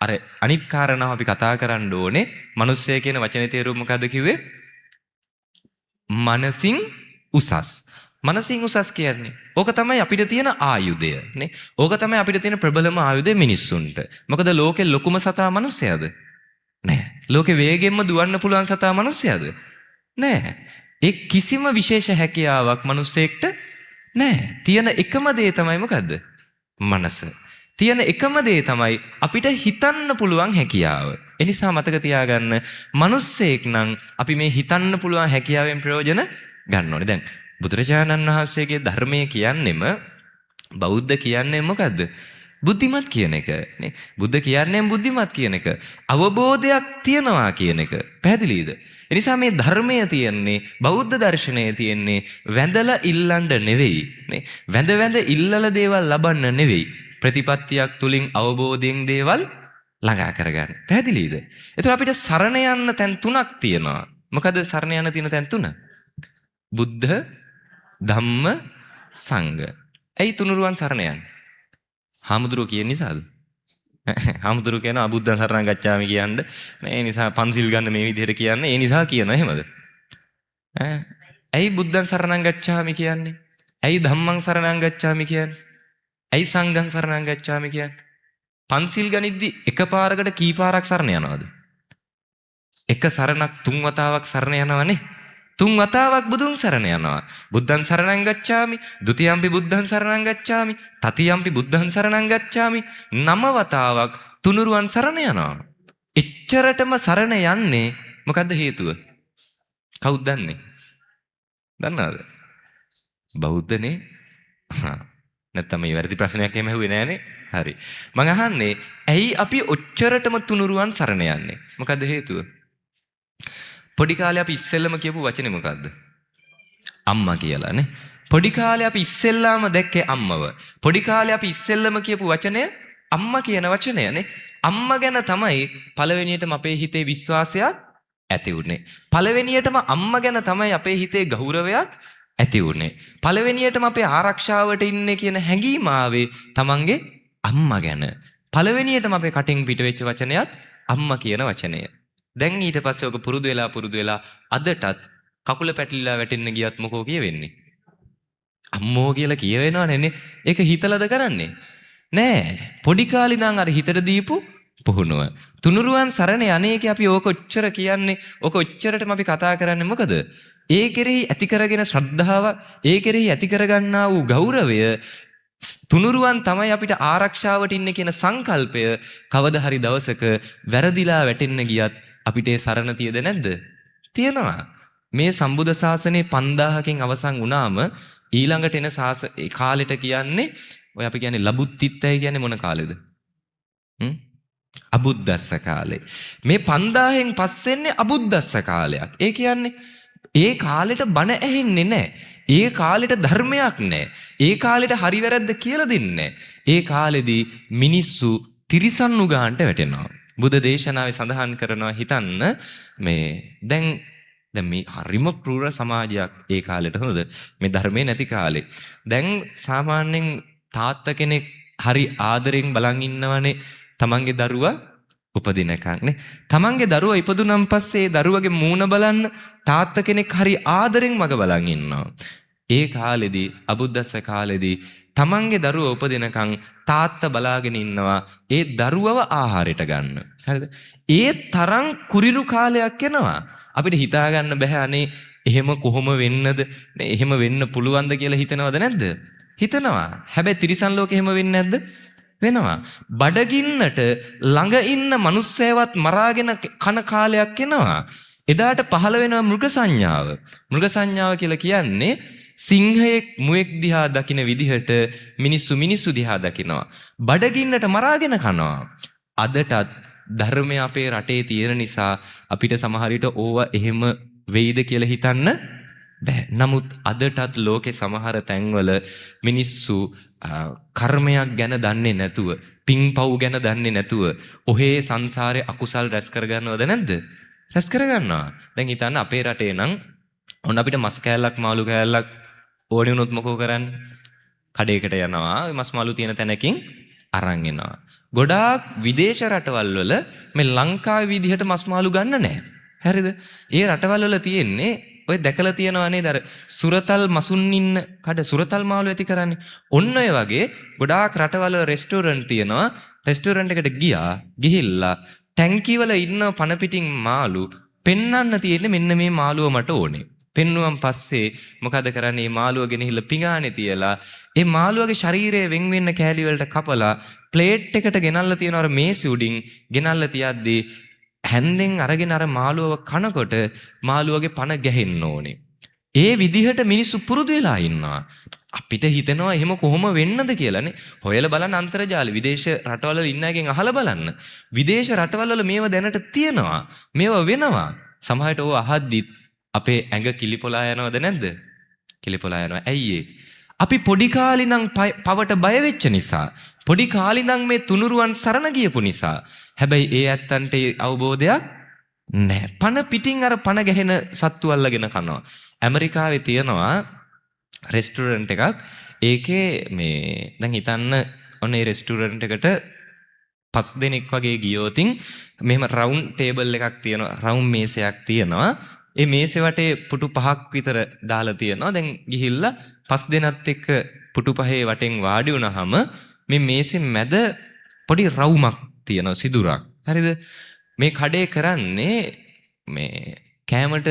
අර අනිත් කාරණාව අපි කතා කරන්න ඕනේ. මිනිස්සය කියන වචනේ තේරුම මොකද්ද කිව්වේ? මනසින් උසස්. මනසින් උසස් කියන්නේ ඕක තමයි අපිට තියෙන ආයුධය නේ. ඕක තමයි අපිට තියෙන ප්‍රබලම ආයුධය මිනිස්සුන්ට. මොකද ලෝකේ ලොකුම සතා මිනිස්සයාද? නෑ. ලෝකේ වේගෙන්ම දුවන්න පුළුවන් සතා මිනිස්සයාද? නෑ. ඒ කිසිම විශේෂ හැකියාවක් මිනිස්සෙක්ට නෑ. තියෙන එකම දේ තමයි මොකද්ද? මනස. තියෙන එකම දේ තමයි අපිට හිතන්න පුළුවන් හැකියාව. ඒ නිසා මතක තියාගන්න මිනිස්සෙක් නම් අපි මේ හිතන්න පුළුවන් හැකියාවෙන් ප්‍රයෝජන ගන්න ඕනේ. දැන් බුදුරජාණන් වහන්සේගේ ධර්මයේ කියන්නේම බෞද්ධ කියන්නේ මොකද්ද? බුද්ධිමත් කියන එක නේ. බුද්ධ කියන්නේ බුද්ධිමත් කියන එක. අවබෝධයක් තියනවා කියන එක. පැහැදිලිද? ඒ නිසා මේ ධර්මයේ තියෙන්නේ බෞද්ධ දර්ශනයේ තියෙන්නේ වැඳලා ඉල්ලන්න නෙවෙයි නේ. වැඳ ඉල්ලලා දේවල් ලබන්න නෙවෙයි. ප්‍රතිපත්තියක් තුලින් අවබෝධයෙන් දේවල් ළඟා කරගන්න. පැහැදිලිද? ඒතර අපිට සරණ යන්න තැන් තුනක් තියෙනවා. මොකද සරණ යන්න තියෙන තැන් තුන? බුද්ධ, ධම්ම, සංඝ. ඇයි තුනුරුවන් සරණ යන්නේ? හාමුදුරුවෝ කියන නිසාද? හාමුදුරුවෝ කියන අබුද්ධං සරණං ගච්ඡාමි කියන්නේ. මේ නිසා පන්සිල් ගන්න මේ විදිහට කියන්නේ. ඒ නිසා කියනවා එහෙමද? ඇයි බුද්ධං සරණං ගච්ඡාමි කියන්නේ? ඇයි ධම්මං සරණං ගච්ඡාමි කියන්නේ? ඇයි සංඝං සරණං ගච්ඡාමි කියන්නේ? පන්සිල් ගනිද්දි එකපාරකට කීපාරක් සරණ යනවද? එක සරණක් තුන් වතාවක් සරණ යනවනේ. තුන් වතාවක් බුදුන් සරණ යනවා. බුද්ධං සරණං ගච්ඡාමි, ဒ ුතියම්පි බුද්ධං සරණං ගච්ඡාමි, තතියම්පි බුද්ධං සරණං ගච්ඡාමි. 9 වතාවක් තුනුරුවන් සරණ යනවා. එච්චරටම සරණ යන්නේ මොකද්ද හේතුව? කවුද දන්නේ? දන්නවද? බෞද්ධනේ. නැත්තම් මේ වැරදි ප්‍රශ්නයක් එහෙම ඇහුවේ නෑනේ. හරි. මං අහන්නේ ඇයි අපි ඔච්චරටම තුනුරුවන් සරණ යන්නේ? මොකද්ද හේතුව? පොඩි කාලේ අපි ඉස්සෙල්ලම කියපු වචනේ මොකද්ද? අම්මා කියලා නේ. පොඩි කාලේ අපි ඉස්සෙල්ලාම දැක්කේ අම්මව. පොඩි කාලේ අපි ඉස්සෙල්ලම කියපු වචනය අම්මා කියන වචනය නේ. අම්මා ගැන තමයි පළවෙනියටම අපේ හිතේ විශ්වාසයක් ඇති වුනේ. පළවෙනියටම අම්මා ගැන තමයි අපේ හිතේ ගෞරවයක් ඇති වුනේ. පළවෙනියටම අපේ ආරක්ෂාවට ඉන්නේ කියන හැඟීම ආවේ තමන්ගේ අම්මා ගැන. පළවෙනියටම අපේ කටින් පිට වෙච්ච වචනයත් අම්මා කියන වචනය. දැන් ඊට පස්සේ ඔක පුරුදු වෙලා අදටත් කකුල පැටලිලා වැටෙන්න ගියත් මොකෝ කියවෙන්නේ? අම්මෝ කියලා කියවෙනවනේ. ඒක හිතලද කරන්නේ? නෑ. පොඩි කාලේ ඉඳන් අර හිතට දීපු පුහුණුව. තුනුරුවන් සරණ යන්නේකේ අපි ඕක ඔච්චර කියන්නේ. ඕක ඔච්චරටම අපි කතා කරන්නේ මොකද? ඒ කෙරෙහි ඇති කරගෙන ශ්‍රද්ධාව, ඒ කෙරෙහි ඇති කරගන්නා වූ ගෞරවය, තුනුරුවන් තමයි අපිට ආරක්ෂාවට ඉන්නේ කියන සංකල්පය කවදා හරි දවසක වැරදිලා වැටෙන්න ගියත් අපිට ඒ සරණ තියද නැද්ද? තියෙනවා. මේ සම්බුද්ධ ශාසනය 5000කින් අවසන් වුණාම ඊළඟට එන කාලෙට කියන්නේ ඔය අපි කියන්නේ ලබුත්තිත්තයි කියන්නේ මොන කාලෙද? අබුද්දස්ස කාලේ. මේ 5000න් පස්සෙන්නේ අබුද්දස්ස කාලයක්. ඒ කියන්නේ ඒ කාලෙට බණ ඇහෙන්නේ නැහැ. ඒ කාලෙට ධර්මයක් නැහැ. ඒ කාලෙට හරි වැරද්ද කියලා දෙන්නේ නැහැ. ඒ කාලෙදී මිනිස්සු තිරිසන් උගාන්ට වැටෙනවා. බුද්ධ දේශනාවේ සඳහන් කරනවා හිතන්න මේ දැන් මේ හරිම ක්‍රූර සමාජයක් ඒ කාලෙට හොඳ මේ ධර්මයේ නැති කාලේ. දැන් සාමාන්‍යයෙන් තාත්තා කෙනෙක් හරි ආදරෙන් බලන් ඉන්නවනේ තමන්ගේ දරුවා උපදිනකන් නේ. තමන්ගේ දරුවා ඉපදුනන් පස්සේ ඒ දරුවගේ මූණ බලන්න තාත්තා කෙනෙක් හරි ආදරෙන් මග බලන් ඉන්නවා. ඒ කාලෙදී අබුද්දස්ස කාලෙදී තමන්ගේ දරුවා උපදිනකන් තාත්තා බලාගෙන ඉන්නවා ඒ දරුවව ආහාරයට ගන්න. හරිද? ඒ තරම් කුරිරු කාලයක් එනවා. අපිට හිතා ගන්න බෑ අනේ එහෙම කොහොම වෙන්නද? එහෙම වෙන්න පුළුවන්ද කියලා හිතනවද නැද්ද? හිතනවා. හැබැයි තිරිසන් ලෝකෙ එහෙම වෙන්නේ නැද්ද? වෙනවා. බඩගින්නට ළඟ ඉන්න මිනිස්සයවත් මරාගෙන කන කාලයක් එනවා. එදාට පහළ වෙනවා මෘග සංඥාව. මෘග සංඥාව කියලා කියන්නේ සිංහයෙක් මුවෙක් දිහා දකින විදිහට මිනිස්සු දිහා දකිනවා. බඩගින්නට මරාගෙන කනවා. අදටත් ධර්මය අපේ රටේ තියෙන නිසා අපිට සමහර විට ඕවා එහෙම වෙයිද කියලා හිතන්න බෑ. නමුත් අදටත් ලෝකේ සමහර තැන්වල මිනිස්සු කර්මයක් ගැන දන්නේ නැතුව, පින්පව් ගැන දන්නේ නැතුව ඔහේ සංසාරේ අකුසල් රැස් කරගන්නවද නැද්ද? රැස් කරගන්නවා. දැන් හිතන්න අපේ රටේ නම් ඔන්න අපිට මස් කෑල්ලක් මාළු කෑල්ලක් ඕනේ වුණොත් මොකෝ කරන්නේ? කඩේකට යනවා. මස් මාළු තියෙන තැනකින් අරන් එනවා. ගොඩාක් විදේශ රටවල් වල මේ ලංකාවේ විදිහට මස් මාළු ගන්න නැහැ. හරිද? ඒ රටවල් වල තියෙන්නේ ඔය දැකලා තියෙනවා නේද අර සුරතල් මසුන් ඉන්න කඩ සුරතල් මාළු ඇති කරන්නේ. ඔන්න ඔය වගේ ගොඩාක් රටවල රෙස්ටෝරන්ට් තියෙනවා. රෙස්ටෝරන්ට් එකට ගිහිල්ලා ටැංකි වල ඉන්න පන පිටින් මාළු පෙන්වන්න තියෙන්නේ මෙන්න මේ මාළුව මට ඕනේ. පෙන්නුවන් පස්සේ මොකද කරන්නේ? මේ මාළුව ගෙනහිල්ලා පිඟානේ තියලා ඒ මාළුවගේ ශරීරයේ වෙන් වෙන්න කෑලි වලට කපලා ප්ලේට් එකට ගෙනල්ලා තියනවා. අර මේසෙ උඩින් ගෙනල්ලා තියද්දී හැන්දෙන් අරගෙන අර මාළුවව කනකොට මාළුවගේ පන ගැහෙන්න ඕනේ. ඒ විදිහට මිනිස්සු පුරුදු වෙලා ඉන්නවා. අපිට හිතෙනවා එහෙම කොහොම වෙන්නද කියලානේ. හොයලා බලන්න අන්තර්ජාල විදේශ රටවල ඉන්න අයගෙන් අහලා බලන්න. විදේශ රටවල මේව දැනට තියෙනවා. මේව වෙනවා. සමහරට ඕව අහද්දිත් අපේ ඇඟ කිලිපොලා යනවද නැද්ද? කිලිපොලා යනවා. ඇයි ඒ? අපි පොඩි කාලේ ඉඳන් පවට බය වෙච්ච නිසා, පොඩි කාලේ ඉඳන් මේ තුනුරුවන් සරණ ගියපු නිසා. හැබැයි ඒ ඇත්තන්ට අවබෝධයක් නැහැ. පන පිටින් අර පන ගැහෙන සත්තු අල්ලගෙන කනවා. ඇමරිකාවේ තියෙනවා රෙස්ටෝරන්ට් එකක්. ඒකේ මේ දැන් හිතන්න ඔන්න ඒ රෙස්ටෝරන්ට් එකට 5 දෙනෙක් වගේ ගියොතින් මෙහෙම රවුන්ඩ් ටේබල් එකක් තියෙනවා. රවුන්ඩ් මේසයක් තියෙනවා. ඒ මේසෙ වටේ පුටු 5ක් විතර දාලා තියෙනවා. දැන් ගිහිල්ලා 5 දෙනත් එක්ක පුටු 5 වටෙන් වාඩි වුණාම මේ මේසෙ මැද පොඩි රවුමක් තියෙනවා, සිදුරක්. හරිද? මේ කඩේ කරන්නේ මේ කෑමට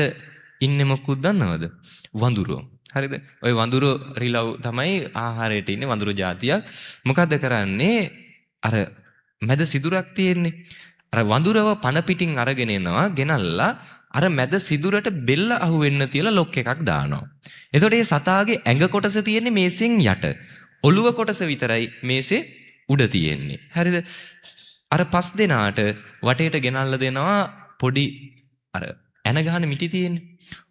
ඉන්නේ මොකුත් දන්නවද? වඳුරෝ. හරිද? ওই වඳුරෝ රිලව් තමයි ආහාරයට ඉන්නේ, වඳුරෝ జాතියක්. මොකද්ද කරන්නේ? අර මැද සිදුරක් තියෙන්නේ. අර වඳුරව පන පිටින් අරගෙන එනවා, ගෙනල්ලා අර මැද සිදුරට බෙල්ල අහුවෙන්න තියලා ලොක් එකක් දානවා. එතකොට මේ සතාගේ ඇඟ කොටස තියෙන්නේ මේසෙන් යට. ඔළුව කොටස විතරයි මේසේ උඩ තියෙන්නේ. හරිද? අර 5 දෙනාට වටේට ගෙනල්ලා දෙනවා පොඩි අර ඇන ගහන මිටි තියෙන්නේ.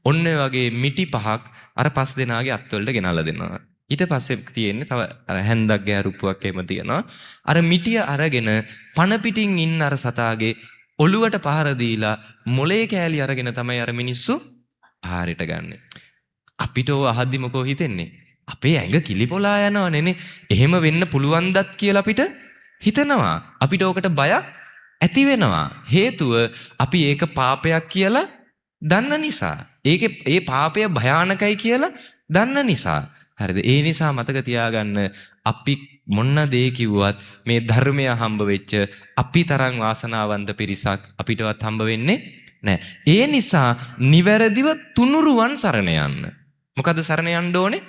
ඔන්න ඔය වගේ මිටි 5ක් අර 5 දෙනාගේ අත්වලට ගෙනල්ලා දෙනවා. ඊට පස්සේ තියෙන්නේ තව අර හැන්දක් ගෑරුප්පුවක් එහෙම තියෙනවා. අර මිටිය අරගෙන පන පිටින් ඉන්න අර සතාගේ ඔළුවට පහර දීලා මොලේ කෑලි අරගෙන තමයි අර මිනිස්සු ආහාරයට ගන්නෙ. අපිට ඔය අහද්දි මොකෝ හිතෙන්නේ? අපේ ඇඟ කිලිපොලා යනවනේ. එහෙම වෙන්න පුළුවන්දත් කියලා අපිට හිතනවා. අපිට ඕකට බයක් ඇති වෙනවා. හේතුව අපි ඒක පාපයක් කියලා දන්න නිසා. ඒ පාපය භයානකයි කියලා දන්න නිසා. හරිද? ඒ නිසා මතක තියාගන්න අපි මොන දේ කිව්වත් මේ ධර්මය හම්බ වෙච්ච අපි තරම් වාසනාවන්ත පිරිසක් අපිටවත් හම්බ වෙන්නේ නැහැ. ඒ නිසා නිවැරදිව තුනුරුවන් සරණ යන්න. මොකද සරණ යන්න ඕනේ?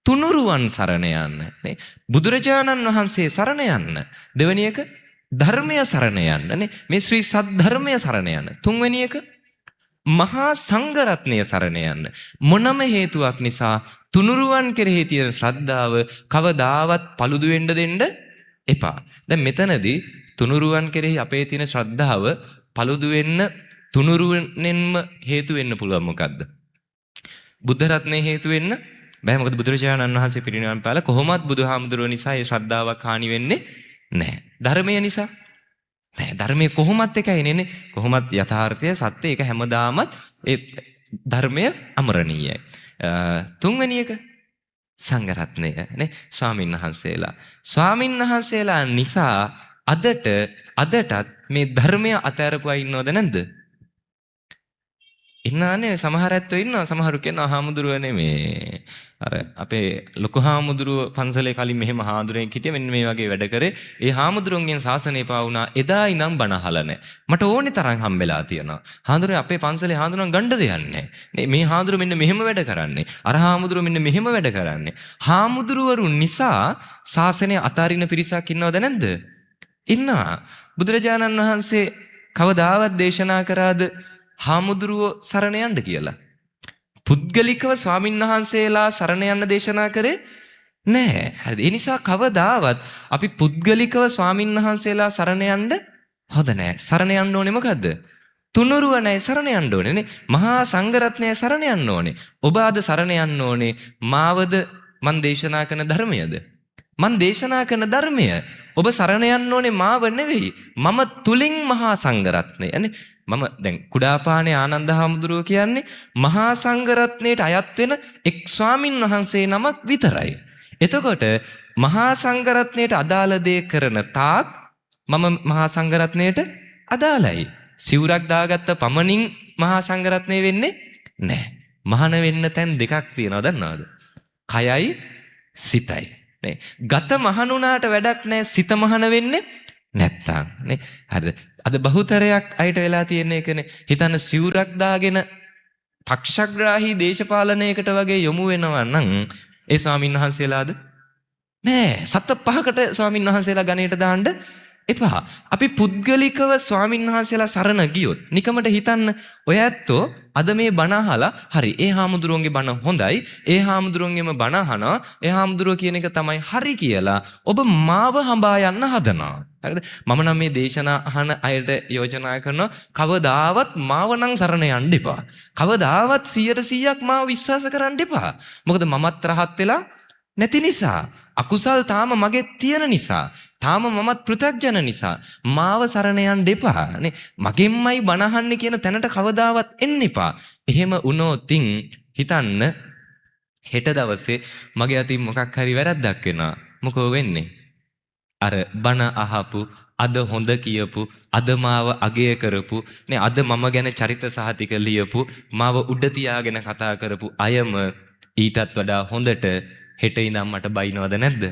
තුනුරුවන් සරණ යන්න. නේ? බුදුරජාණන් වහන්සේ සරණ යන්න. දෙවෙනි එක ධර්මය සරණ යන්න. නේ? මේ ශ්‍රී සද්ධර්මය සරණ යන්න. තුන්වෙනි එක මහා සංඝරත්නය සරණ යන්න. මොනම හේතුවක් නිසා තුනුරුවන් කෙරෙහි තියෙන ශ්‍රද්ධාව කවදාවත් paludu වෙන්න දෙන්න එපා. දැන් මෙතනදී තුනුරුවන් කෙරෙහි අපේ තියෙන ශ්‍රද්ධාව paludu වෙන්න තුනුරුවන්ෙන්ම හේතු වෙන්න පුළුවන් මොකද්ද? බුද්ධ රත්නයේ හේතු වෙන්න බෑ. මොකද බුදුරජාණන් වහන්සේ පිරිනිවන් පාලා කොහොමත් බුදුහාමුදුරුවෝ නිසා ඒ ශ්‍රද්ධාවක් හානි වෙන්නේ නැහැ. ධර්මය නිසා නෑ. ධර්මයේ කොහොමත් එකයි නේ. කොහොමත් යථාර්ථය සත්‍ය ඒක හැමදාමත් ඒ ධර්මය අමරණීයයි. තුන්වෙනි එක සංඝරත්නය නේ. ස්වාමින් වහන්සේලා නිසා අදටත් මේ ධර්මය අතහැරපුවා ඉන්නවද නැද්ද? ඉන්නානේ. සමහර ඇත්තෝ ඉන්නවා. සමහරු කියනවා හාමුදුරුවනේ මේ අර අපේ ලොකු හාමුදුරුව පන්සලේ කලින් මෙහෙම හාමුදුරෙක් හිටියේ මෙන්න මේ වගේ වැඩ කරේ. ඒ හාමුදුරුවන්ගෙන් ශාසනය පාවුණා. එදා ඉඳන් බණ අහලා නැහැ. මට ඕනි තරම් හම්බෙලා තියෙනවා. හාමුදුරුවෝ අපේ පන්සලේ හාමුදුරුවන් ගණ්ඩ දෙයක් නැහැ. මේ හාමුදුරුවෝ මෙන්න මෙහෙම වැඩ කරන්නේ. අර හාමුදුරුවෝ මෙන්න මෙහෙම වැඩ කරන්නේ. හාමුදුරුවරු නිසා ශාසනය අතාරින පිරිසක් ඉන්නවද නැද්ද? ඉන්නවා. බුදුරජාණන් වහන්සේ කවදාවත් දේශනා කරාද හාමුදුරුවෝ සරණ යන්න කියලා? පුද්ගලිකව ස්වාමීන් වහන්සේලා සරණ යන්න දේශනා කරේ නැහැ. හරිද? ඒ නිසා කවදාවත් අපි පුද්ගලිකව ස්වාමීන් වහන්සේලා සරණ යන්න හොඳ නැහැ. සරණ යන්න ඕනේ මොකද්ද? තුනුරුවනේ සරණ යන්න ඕනේ නේ. මහා සංඝරත්නය සරණ යන්න ඕනේ. ඔබ අද සරණ යන්න ඕනේ මාවද මන් දේශනා කරන ධර්මයද? මන් දේශනා කරන ධර්මය. ඔබ සරණ යන්න ඕනේ මාව නෙවෙයි. මම තුලින් මහා සංඝරත්නය නේ. මම දැන් කුඩාපානේ ආනන්ද හාමුදුරුවෝ කියන්නේ මහා සංඝරත්නයට අයත් වෙන එක් ස්වාමින් වහන්සේ නමක් විතරයි. එතකොට මහා සංඝරත්නයට අදාළ දේ කරන තාක් මම මහා සංඝරත්නයට අදාළයි. සිවුරක් දාගත්ත පමණින් මහා සංඝරත්නය වෙන්නේ නැහැ. මහාන වෙන්න තැන් දෙකක් තියෙනවා දන්නවද? කයයි සිතයි. නේ. ගත මහණුණාට වැඩක් නැහැ. සිත මහාන වෙන්නේ නැත්තම් නේ. හරිද? අද බහුතරයක් අයට වෙලා තියෙන එකනේ. හිතන්න සිවුරක් දාගෙන පක්ෂග්‍රාහී දේශපාලනයකට වගේ යොමු වෙනවා නම් ඒ ස්වාමින් වහන්සේලාද? නෑ. සත පහකට ස්වාමින් වහන්සේලා ගණයට දාන්න එපා. අපි පුද්ගලිකව ස්වාමින් වහන්සේලා සරණ ගියොත් නිකමට හිතන්න ඔය ඇත්තෝ අද මේ බණ අහලා හරි ඒ හාමුදුරුවන්ගේ බණ හොඳයි. ඒ හාමුදුරුවන්ගේම බණ අහනවා. ඒ හාමුදුරුව කියන එක තමයි හරි කියලා ඔබ මාව හඹා යන්න හදනවා. හරිද? මම නම් මේ දේශනා අහන අයට යෝජනා කරනවා කවදාවත් මාව නම් සරණ යන්න එපා. කවදාවත් 100% මාව විශ්වාස කරන්න එපා. මොකද මමත් රහත් වෙලා නැති නිසා. අකුසල් තාම මගේ තියෙන නිසා. තාම මමත් පෘථග්ජන නිසා මාව සරණ යන්න එපා නේ. මගෙන්මයි බණ අහන්නේ කියන තැනට කවදාවත් එන්න එපා. එහෙම වුණොතින් හිතන්න හෙට දවසේ මගේ අතින් මොකක් හරි වැරද්දක් වෙනවා. මොකෝ වෙන්නේ? අර බණ අහපු අද හොඳ කියපු අද මාව අගය කරපු නේ අද මම ගැන චරිත සහතික ලියපු මාව උඩ තියාගෙන කතා කරපු අයම ඊටත් වඩා හොඳට හෙට ඉඳන් මට බයිනවද නැද්ද?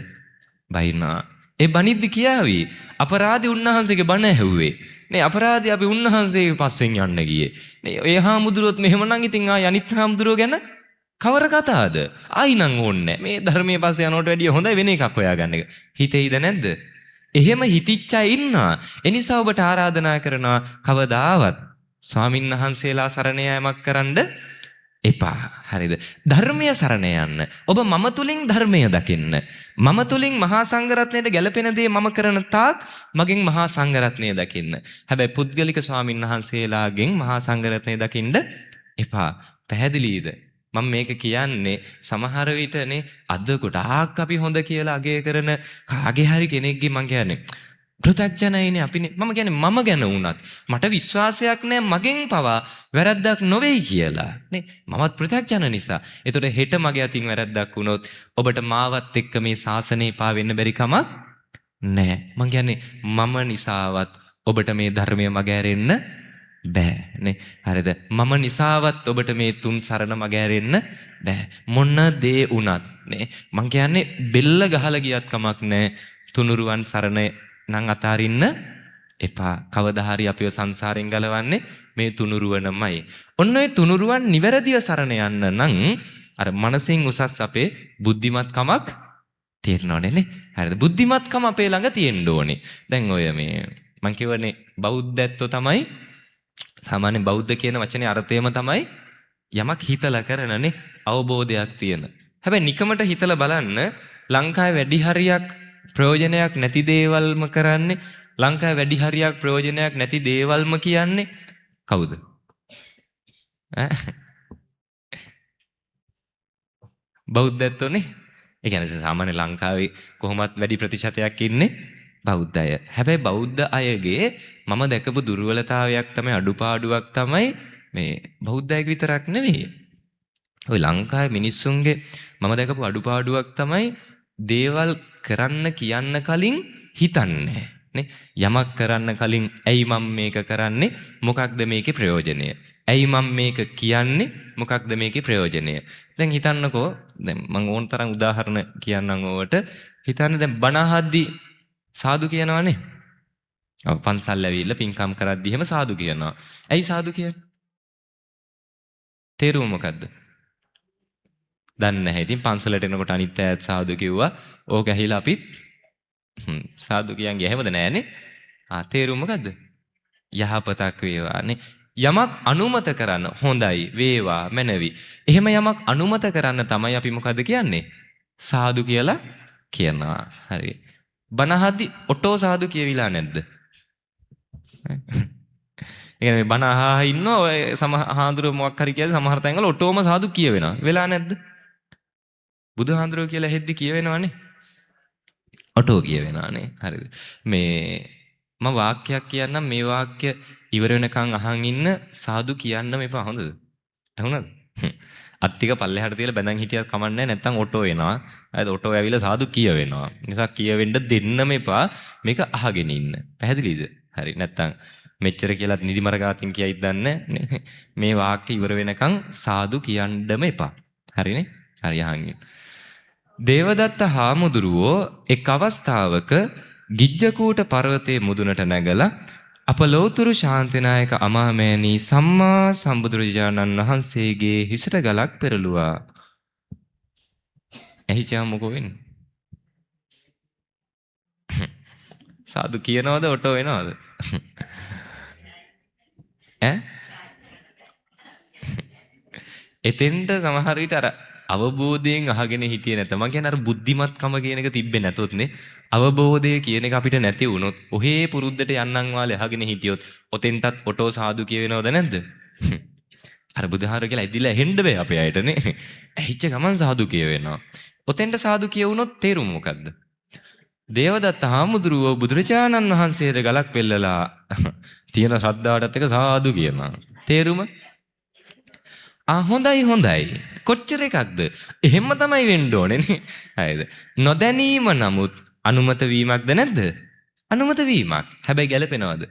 බයිනවා. ඒ බනිද්දි කියාවි අපරාධි උන්වහන්සේගේ බණ ඇහුවේ නේ. අපරාධි අපි උන්වහන්සේගේ පස්සෙන් යන්න ගියේ නේ. ඒ හාමුදුරුවොත් මෙහෙමනම් ඉතින් අනිත් හාමුදුරුවෝ ගැන කවර කතාවද? ආයි නම් ඕන්නේ මේ ධර්මයේ පස්සේ යනකොට වැඩිය හොඳයි වෙන එකක් හොයාගන්න එක. හිතෙයිද නැද්ද? එහෙම හිතිච්ච අය ඉන්නවා. ඒ නිසා ඔබට ආරාධනා කරනවා කවදාවත් ස්වාමින් වහන්සේලා සරණ යාමක් කරන්න එපා. හරිද? ධර්මය සරණ යන්න. ඔබ මම තුලින් ධර්මය දකින්න. මම තුලින් මහා සංඝරත්නයට ගැළපෙන දේ මම කරන තාක් මගෙන් මහා සංඝරත්නය දකින්න. හැබැයි පුද්ගලික ස්වාමින් වහන්සේලාගෙන් මහා සංඝරත්නය දකින්න එපා. පැහැදිලිද? මම මේක කියන්නේ සමහර විටනේ අද ගොඩාක් අපි හොඳ කියලා අගය කරන කාගේ හරි කෙනෙක්ගේ මං කියන්නේ පෘථග්ජනයිනේ අපිනේ. මම කියන්නේ මම ගැන වුණත් මට විශ්වාසයක් නැහැ මගෙන් පවා වැරද්දක් නොවේයි කියලා නේ. මමත් පෘථග්ජන නිසා. ඒතකොට හෙට මගේ අතින් වැරද්දක් වුණොත් ඔබට මාවත් එක්ක මේ ශාසනය පාවෙන්න බැරි කමක් නැහැ. මං කියන්නේ මම නිසාවත් ඔබට මේ ධර්මය මග ඇරෙන්න බෑ නේ. හරිද? මම නිසාවත් ඔබට මේ තුන් සරණ මග ඇරෙන්න බෑ. මොන දේ වුණත් නේ. මං කියන්නේ බෙල්ල ගහලා ගියත් කමක් නැහැ. තුනුරුවන් සරණ නම් අතාරින්න එපා. කවදා හරි අපිව සංසාරයෙන් ගලවන්නේ මේ තුනුරුවනමයි. ඔන්න ඔය තුනුරුවන් නිවැරදිව සරණ යන්න නම් අර මනසින් උසස් අපේ බුද්ධිමත්කමක් තියෙන්න ඕනේ නේ. හරිද? බුද්ධිමත්කම අපේ ළඟ තියෙන්න ඕනේ. දැන් ඔය මේ මං කියවනේ බෞද්ධත්වෝ තමයි සාමාන්‍ය බෞද්ධ කියන වචනේ අර්ථයම තමයි යමක් හිතලා කරනනේ අවබෝධයක් තියෙන. හැබැයි නිකමට හිතලා බලන්න ලංකාවේ වැඩි හරියක් ප්‍රයෝජනයක් නැති දේවල්ම කරන්නේ ලංකාවේ වැඩි හරියක් ප්‍රයෝජනයක් නැති දේවල්ම කියන්නේ කවුද? බෞද්ධත්වනේ. ඒ කියන්නේ සාමාන්‍ය ලංකාවේ කොහොමත් වැඩි ප්‍රතිශතයක් ඉන්නේ බෞද්ධ අය. හැබැයි බෞද්ධ අයගේ මම දැකපු දුර්වලතාවයක් තමයි අඩුපාඩුවක් තමයි මේ බෞද්ධයෙක් විතරක් නෙවෙයි. ওই ලංකාවේ මිනිස්සුන්ගේ මම දැකපු අඩුපාඩුවක් තමයි දේවල් කරන්න කියන්න කලින් හිතන්නේ නේ. යමක් කරන්න කලින් ඇයි මම මේක කරන්නේ? මොකක්ද මේකේ ප්‍රයෝජනය? ඇයි මම මේක කියන්නේ? මොකක්ද මේකේ ප්‍රයෝජනය? දැන් හිතන්නකෝ දැන් මම ඕන තරම් උදාහරණ කියන්නම් ඕවට. හිතන්න දැන් බණ අහද්දී සාදු කියනවනේ. ඔව් පන්සල් ඇවිල්ලා පින්කම් කරද්දී එහෙම සාදු කියනවා. ඇයි සාදු කියන්නේ? තේරුම මොකද්ද? දන්නේ නැහැ. ඉතින් පන්සලට එනකොට අනිත් අයත් සාදු කිව්වා. ඕක ඇහිලා අපිත් සාදු කියන්නේ එහෙමද නෑනේ? තේරුම මොකද්ද? යහපතක් වේවානේ. යමක් අනුමත කරන්න හොඳයි වේවා මැනවි. එහෙම යමක් අනුමත කරන්න තමයි අපි මොකද්ද කියන්නේ? සාදු කියලා කියනවා. හරි. බණහද්දි ඔටෝ සාදු කියවිලා නැද්ද? ඒ කියන්නේ බණ අහා ඉන්නවා ඔය සමහාඳුර මොකක් හරි කියද්දි සමහර තැන්වල ඔටෝම සාදු කියවෙනවා. වෙලා නැද්ද? බුදුහාඳුරෝ කියලා හෙද්දි කියවෙනවනේ. ඔටෝ කියවෙනවානේ. හරිද? මේ මම වාක්‍යයක් කියන්නම් මේ වාක්‍ය ඉවර වෙනකන් අහන් ඉන්න සාදු කියන්නම එපා හොඳද? ඇහුණාද? අත්තික පල්ලෙහාට තියලා බැඳන් හිටියත් කමන්නේ නැත්නම් ඔටෝ එනවා. හරිද? ඔටෝ ඇවිල්ලා සාදු කියවෙනවා. නිසා කියවෙන්න දෙන්නම එපා. මේක අහගෙන ඉන්න. පැහැදිලිද? හරි. නැත්නම් මෙච්චර කියලාත් නිදිමර ගාතින් කියයිද දන්නේ මේ වාක්‍ය ඉවර වෙනකන් සාදු කියන්නම එපා. හරිනේ? හරි අහන් ඉන්න. දේවදත්ත හාමුදුරුවෝ එක් අවස්ථාවක ගිජ්ජකූට පර්වතයේ මුදුනට නැගලා අප ලෝතුරු ශාන්තිනායක අමාමෑණී සම්මා සම්බුදුරජාණන් වහන්සේගේ හිසට ගලක් පෙරළුවා. එහිචා මොකෝ වෙන්නේ? සාදු කියනවද ඔටෝ වෙනවද? එතෙන්ට සමහර විට අර අවබෝධයෙන් අහගෙන හිටියේ නැත. මම කියන්නේ අර බුද්ධිමත්කම කියන එක තිබ්බේ නැතොත් නේ. අවබෝධය කියන එක අපිට නැති වුණොත් ඔහේ පුරුද්දට යන්නම් වාලේ අහගෙන හිටියොත් ඔතෙන්ටත් ඔටෝ සාදු කියවෙනවද නැද්ද? අර බුදුහාර කියලා ඇදිලා ඇහෙන්න බෑ අපේ අයට නේ. ඇහිච්ච ගමන් සාදු කියවෙනවා. ඔතෙන්ට සාදු කියවුනොත් තේරුම මොකද්ද? දේවදත්ත හාමුදුරුවෝ බුදුරජාණන් වහන්සේට ගලක් පෙන්නලා තියෙන ශ්‍රද්ධාවටත් එක සාදු කියනවා. තේරුම? හොඳයි හොඳයි. කොච්චර එකක්ද? එහෙම තමයි වෙන්න ඕනේ නේ. හරිද? නොදැනීම නමුත් අනුමත වීමක්ද නැද්ද? අනුමත වීමක්. හැබැයි ගැලපෙනවද?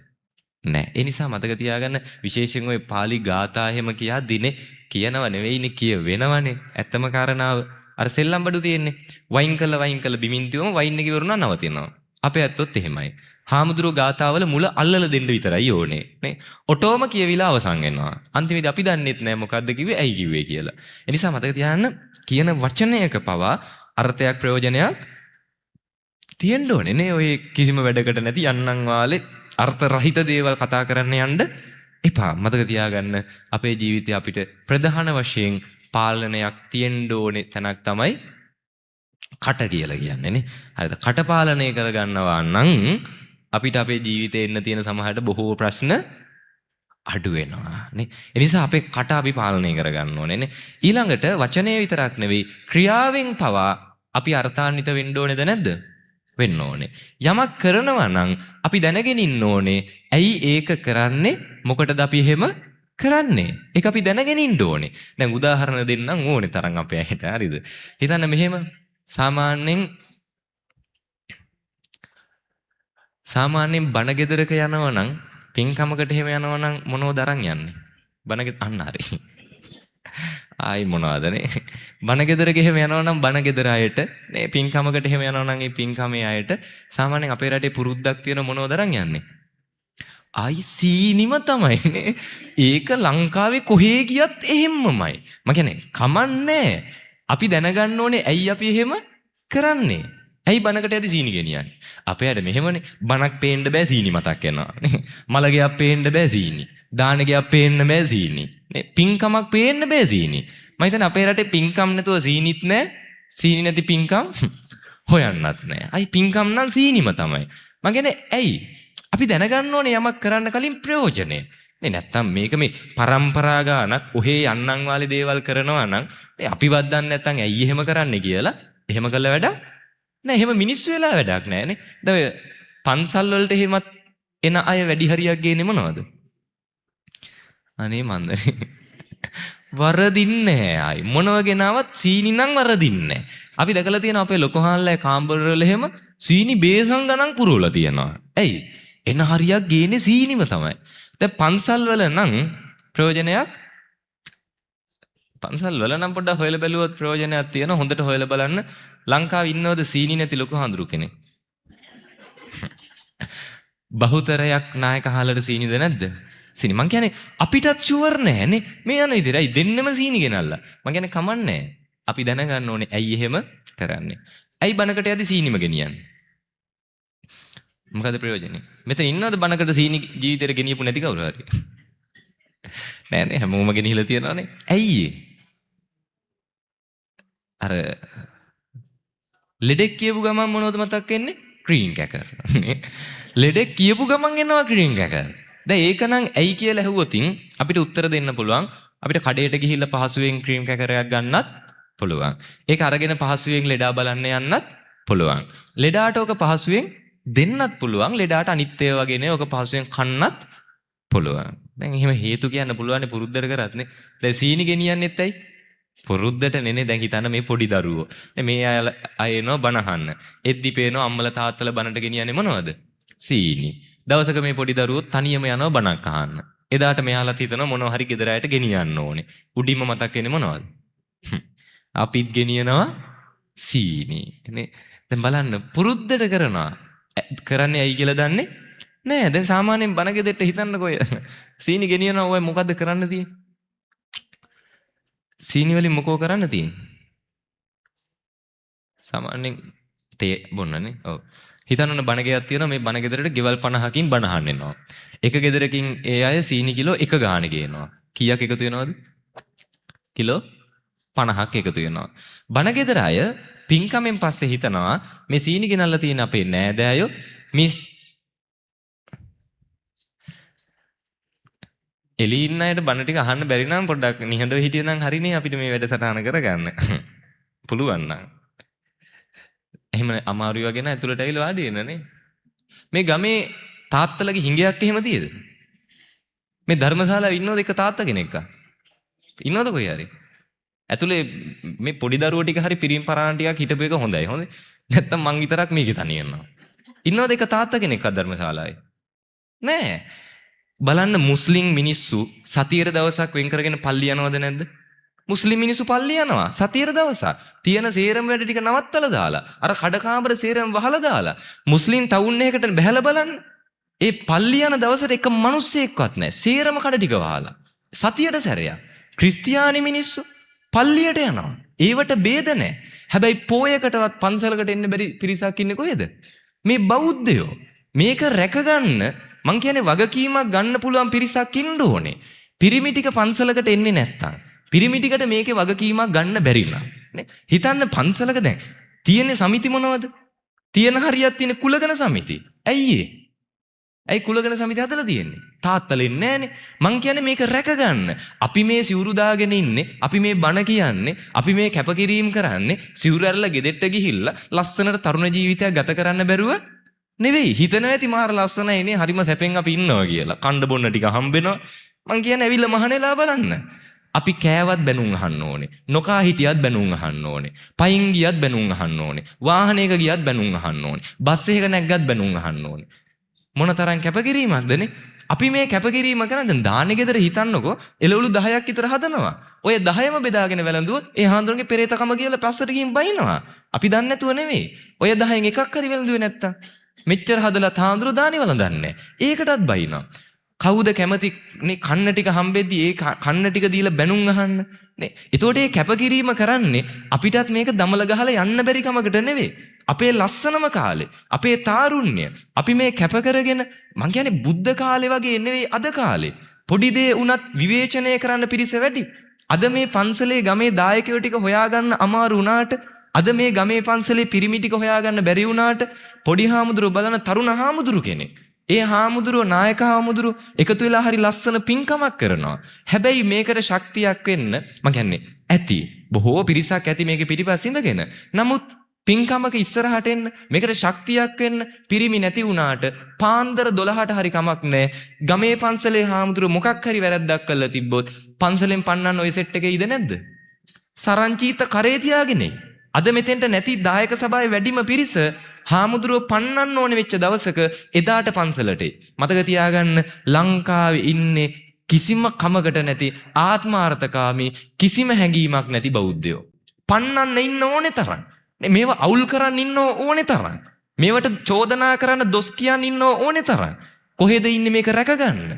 නෑ. ඒ නිසා මතක තියාගන්න විශේෂයෙන් ওই pāli ගාථා එහෙම කියා දිනේ කියනව නෙවෙයිනේ කියවෙනවනේ. ඇත්තම කාරණාව. අර සෙල්ලම් බඩු තියෙන්නේ. වයින් කළ බිමින් තියුවම වයින් එක ඉවරුණා නවතිනවා. අපේ ඇත්තොත් එහෙමයි. හාමුදුරුවෝ ගාථාවල මුල අල්ලලා දෙන්න විතරයි ඕනේ නේ. ඔටෝම කියවිලා අවසන් වෙනවා. අන්තිමේදී අපි දන්නෙත් නෑ මොකද්ද කිව්වේ ඇයි කිව්වේ කියලා. ඒ නිසා මතක තියාගන්න කියන වචනයක පවා අර්ථයක් ප්‍රයෝජනයක් තියෙන්න ඕනේ නේ. ඔය කිසිම වැඩකට නැති යන්නම් වාලේ අර්ථ රහිත දේවල් කතා කරන්න යන්න එපා. මතක තියාගන්න අපේ ජීවිතය අපිට ප්‍රධාන වශයෙන් පාලනයක් තියෙන්න ඕනේ තැනක් තමයි කට කියලා කියන්නේ නේ. හරිද? කට පාලනය කරගන්නවා නම් අපිට අපේ ජීවිතේ එන්න තියෙන සමහරට බොහෝ ප්‍රශ්න අඩු වෙනවා නේ. ඒ නිසා අපේ කට අපි පාලනය කරගන්න ඕනේ නේ. ඊළඟට වචනේ විතරක් නෙවෙයි ක්‍රියාවෙන් පවා අපි අර්ථාන්විත වෙන්න ඕනේද නැද්ද? වෙන්න ඕනේ. යමක් කරනවා නම් අපි දැනගෙන ඉන්න ඕනේ ඇයි ඒක කරන්නේ? මොකටද අපි එහෙම කරන්නේ? ඒක අපි දැනගෙන ඉන්න ඕනේ. දැන් උදාහරණ දෙන්නම් ඕනේ තරම් අපේ ඇයිට. හරිද? හිතන්න මෙහෙම සාමාන්‍යයෙන් බණ ගෙදරක යනවා නම් පින්කමකට එහෙම යනවා නම් මොනවද අරන් යන්නේ? බණගෙ අන්න හරි. ආයි මොනවදනේ? බණගෙදරක එහෙම යනවා නම් බණගෙදර අයට නේ පින්කමකට එහෙම යනවා නම් ඒ පින්කමේ අයට සාමාන්‍යයෙන් අපේ රටේ පුරුද්දක් තියෙන මොනවද අරන් යන්නේ? ආයි සීනිම තමයි නේ. ඒක ලංකාවේ කොහේ ගියත් එහෙම්මමයි. මම කියන්නේ කමන්නේ. අපි දැනගන්න ඕනේ ඇයි අපි එහෙම කරන්නේ? ඇයි බණකට යදි සීනි ගෙනියන්නේ? අපේ අර මෙහෙමනේ බණක් පේන්න බෑ සීනි මතක් වෙනවා. මලගයක් පේන්න බෑ සීනි. දානගයක් පේන්න බෑ සීනි. නේ පින්කමක් පේන්න බෑ සීනි. මම හිතන්නේ අපේ රටේ පින්කම් නැතුව සීනිත් නෑ. සීනි නැති පින්කම් හොයන්නත් නෑ. අයි පින්කම් නම් සීනිම තමයි. මම කියන්නේ ඇයි? අපි දැනගන්න ඕනේ යමක් කරන්න කලින් ප්‍රයෝජනේ. නේ නැත්තම් මේක මේ પરම්පරා ගානක් ඔහේ යන්නම් වාලේ දේවල් කරනවා නම් අපිවත් දන්නේ නැත්තම් ඇයි එහෙම කරන්නේ කියලා එහෙම කළ වැඩක් නෑ. එහෙම මිනිස්සු වෙලා වැඩක් නෑනේ. දැන් ඔය පන්සල් වලට එහෙමත් එන අය වැඩි හරියක් ගේන්නේ මොනවද? අනේ මන්දනේ. වරදින්නේ නෑ ආයි. මොනව ගෙනාවත් සීනි නම් වරදින්නේ නෑ. අපි දැකලා තියෙනවා අපේ ලොකු හාල්ලේ කාම්බර වල එහෙම සීනි බේසන් ගණන් පුරවලා තියෙනවා. ඇයි? එන හරියක් ගේන්නේ සීනිම තමයි. දැන් පන්සල් වල නම් ප්‍රයෝජනයක් පන්සල් වල නම් පොඩ්ඩක් හොයලා බැලුවොත් ප්‍රයෝජනයක් තියෙනවා. හොඳට හොයලා බලන්න. ලංකාවේ ඉන්නවද සීනි නැති ලොකු හාඳුරු කෙනෙක්? බහුතරයක් නායක හාලට සීනිද නැද්ද? සීනි. මං කියන්නේ අපිටත් ෂුවර් නෑනේ. මේ යන විදිහයි දෙන්නම සීනි ගෙනල්ලා. මං කියන්නේ කමන්නේ. අපි දැනගන්න ඕනේ ඇයි එහෙම කරන්නේ. ඇයි බණකට යදි සීනිම ගෙනියන්නේ? මොකද ප්‍රයෝජනේ? මෙතන ඉන්නවද බණකට සීනි ජීවිතේට ගෙනියපු නැති කවුරු හරි? නෑනේ හැමෝම ගෙනිහිලා තියනවානේ. ඇයි ඒ? අර ලෙඩෙක් කියපු ගමන් මොනවද මතක් වෙන්නේ? ක්‍රීම් කැකර්. ලෙඩෙක් කියපු ගමන් එනවා ක්‍රීම් කැකර්. දැන් ඒක නම් ඇයි කියලා ඇහුවොතින් අපිට උත්තර දෙන්න පුළුවන්. අපිට කඩේට ගිහිල්ලා පහසුවෙන් ක්‍රීම් කැකරයක් ගන්නත් පුළුවන්. ඒක අරගෙන පහසුවෙන් ලෙඩා බලන්න යන්නත් පුළුවන්. ලෙඩාට ඔක පහසුවෙන් දෙන්නත් පුළුවන්. ලෙඩාට අනිත් ඒවා වගේ නේ ඔක පහසුවෙන් කන්නත් පුළුවන්. දැන් එහෙම හේතු කියන්න පුළුවන් පුරුද්දට කරත් නේ. දැන් සීනි ගෙනියන්නෙත් ඇයි? පුරුද්දට නෙනේ. දැන් හිතන්න මේ පොඩි දරුවෝ. මේ අය එනවා බණ අහන්න. එද්දි පේනවා අම්මලා තාත්තලා බණට ගෙනියන්නේ මොනවද? සීනි. දවසක මේ පොඩි දරුවෝ තනියම යනවා බණක් අහන්න. එදාට මෙයාලත් හිතනවා මොනවා හරි ගෙදර අයට ගෙනියන්න ඕනේ. උඩින්ම මතක් වෙන්නේ මොනවද? අපිත් ගෙනියනවා සීනි. නේ. දැන් බලන්න පුරුද්දට කරනවා. කරන්නේ ඇයි කියලා දන්නේ නෑ. දැන් සාමාන්‍යයෙන් බණ ගෙදරට හිතන්නකෝ සීනි ගෙනියනවා ඔය මොකද්ද කරන්න තියෙන්නේ? සීනි වලින් මොකෝ කරන්න තියෙන්නේ? සාමාන්‍යයෙන් තේ බොන්නනේ. ඔව්. හිතන්න බණ ගෙයක් තියෙනවා. මේ බණ ගෙදරට ගෙවල් 50කින් බණ අහන්න එනවා. එක ගෙදරකින් ඒ අය සීනි කිලෝ 1 ගානේ ගේනවා. කීයක් එකතු වෙනවද? කිලෝ 50ක් එකතු වෙනවා. බණ ගෙදර අය පින්කමෙන් පස්සේ හිතනවා මේ සීනි ගෙනල්ලා තියෙන අපේ නෑදෑයෝ මිස් එළි ඉන්න අයට බණ ටික අහන්න බැරි නම් පොඩ්ඩක් නිහඬව හිටියනම් හරිනේ අපිට මේ වැඩසටහන කරගන්න. පුළුවන් නම්. එහෙම අමාරුයි වගේ නම් ඇතුළට ඇවිල්ලා වාඩි වෙනනේ. මේ ගමේ තාත්තලගේ හිඟයක් එහෙම තියෙද? මේ ධර්මශාලාවේ ඉන්නවද එක තාත්තා කෙනෙක්ක? ඉන්නවද කොයි හරි? ඇතුලේ මේ පොඩි දරුවෝ ටික හරි පිරිම් පරාණ ටිකක් හිටපු එක හොඳයි. හොඳේ. නැත්තම් මං විතරක් මේකේ තනිය යනවා. ඉන්නවද එක තාත්තා කෙනෙක්වත් ධර්මශාලාවේ? නෑ. බලන්න මුස්ලිම් මිනිස්සු සතියේ දවසක් වෙන් කරගෙන පල්ලි යනවද නැද්ද? මුස්ලිම් මිනිස්සු පල්ලි යනවා සතියේ දවසක්. තියෙන සේරම වැඩ ටික නවත්තලා දාලා අර කඩකාමර සේරම වහලා දාලා මුස්ලිම් ටවුන් එකකට බහැලා බලන්න. ඒ පල්ලි යන දවසට එක මිනිස්සෙක්වත් නැහැ. සේරම කඩ ටික වහලා. සතියට සැරයක්. ක්‍රිස්තියානි මිනිස්සු පල්ලියට යනවා. ඒවට ભેද නැහැ. හැබැයි පෝයකටවත් පන්සලකට එන්න බැරි පිරිසක් ඉන්නේ කොහෙද? මේ බෞද්ධයෝ. මේක රැකගන්න මං කියන්නේ වගකීමක් ගන්න පුළුවන් පිරිසක් ඉන්න ඕනේ. පිරිමි ටික පන්සලකට එන්නේ නැත්තම්. පිරිමි ටිකට මේකේ වගකීමක් ගන්න බැරි නා. නේ? හිතන්න පන්සලක දැන් තියෙන සමිති මොනවද? තියෙන හරියක් තියෙන කුලගණ සමිති. ඇයි ඒ? ඇයි කුලගණ සමිති හදලා තියෙන්නේ? තාත්තලා ඉන්නේ නැහනේ. මං කියන්නේ මේක රැකගන්න. අපි මේ සිවුරු දාගෙන ඉන්නේ, අපි මේ බණ කියන්නේ, අපි මේ කැපකිරීම කරන්නේ සිවුරු අරලා ගෙදෙට්ට ගිහිල්ලා ලස්සනට තරුණ ජීවිතයක් ගත කරන්න බැරුව නෙවෙයි. හිතනවා ඇති මාර ලස්සනයි නේ, හරිම සැපෙන් අපි ඉන්නවා කියලා. කණ්ඩ බොන්න ටික හම්බෙනවා. මං කියන්නේ ඇවිල්ලා මහණෙලා බලන්න. අපි කෑවත් බැනුම් අහන්න ඕනේ. නොකා හිටියත් බැනුම් අහන්න ඕනේ. පයින් ගියත් බැනුම් අහන්න ඕනේ. වාහනයක ගියත් බැනුම් අහන්න ඕනේ. බස් එකක නැග්ගත් බැනුම් අහන්න ඕනේ. මොන තරම් කැපකිරීමක්දනේ. අපි මේ කැපකිරීම කරන දැන් දාන්නේ ගෙදර හිතන්නකෝ එළවලු 10ක් විතර හදනවා. ඔය 10ම බෙදාගෙන වැළඳුවොත් ඒ හාමුදුරන්ගේ පෙරේතකම කියලා පස්සට ගිහින් බයිනවා. අපි දන්නේ නැතුව නෙවෙයි. ඔය 10න් එකක් හරි වැළඳුවේ නැත්තම් මෙච්චර හදලා හාමුදුර දානි වළඳන්නේ. ඒකටත් බයිනවා. කවුද කැමති නේ කන්න ටික හම්බෙද්දි ඒ කන්න ටික දීලා බැනුම් අහන්න නේ. එතකොට මේ කැපකිරීම කරන්නේ අපිටත් මේක දමල ගහලා යන්න බැරි කමකට නෙවෙයි. අපේ ලස්සනම කාලේ, අපේ තාරුණ්‍ය, අපි මේ කැප කරගෙන මං කියන්නේ බුද්ධ කාලේ වගේ නෙවෙයි අද කාලේ. පොඩි දේ වුණත් විවේචනය කරන්න පිරිස වැඩි. අද මේ පන්සලේ ගමේ දායකයෝ ටික හොයාගන්න අමාරු වුණාට, අද මේ ගමේ පන්සලේ පිරිමි ටික හොයාගන්න බැරි වුණාට පොඩි හාමුදුරුවෝ බලන තරුණ හාමුදුරු කෙනෙක්. ඒ හාමුදුරුවෝ නායක හාමුදුරුවෝ එකතු වෙලා හරි ලස්සන පින්කමක් කරනවා. හැබැයි මේකට ශක්තියක් වෙන්න මං කියන්නේ ඇති. බොහෝ පිරිසක් ඇති මේකේ පිටිපස්ස ඉඳගෙන. නමුත් පින්කමක ඉස්සරහට එන්න මේකට ශක්තියක් වෙන්න පිරිමි නැති වුණාට පාන්දර 12ට හරි කමක් නැහැ. ගමේ පන්සලේ හාමුදුරුවෝ මොකක් හරි වැරද්දක් කළා තිබ්බොත් පන්සලෙන් පන්නන්න ওই සෙට් එකේ ඉද නැද්ද? සරංචීත කරේ තියාගෙනේ. අද මෙතෙන්ට නැති දායක සභාවේ වැඩිම පිරිස හාමුදුරුවෝ පන්නන්න ඕනේ වෙච්ච දවසක එදාට පන්සලට. මතක තියාගන්න ලංකාවේ ඉන්නේ කිසිම කමකට නැති ආත්මාර්ථකාමී කිසිම හැඟීමක් නැති බෞද්ධයෝ. පන්නන්න ඉන්න ඕනේ තරම්. මේවා අවුල් කරන්න ඉන්න ඕනේ තරම්. මේවට චෝදනා කරන්න දොස් කියන්න ඉන්න ඕනේ තරම්. කොහෙද ඉන්නේ මේක රැකගන්න?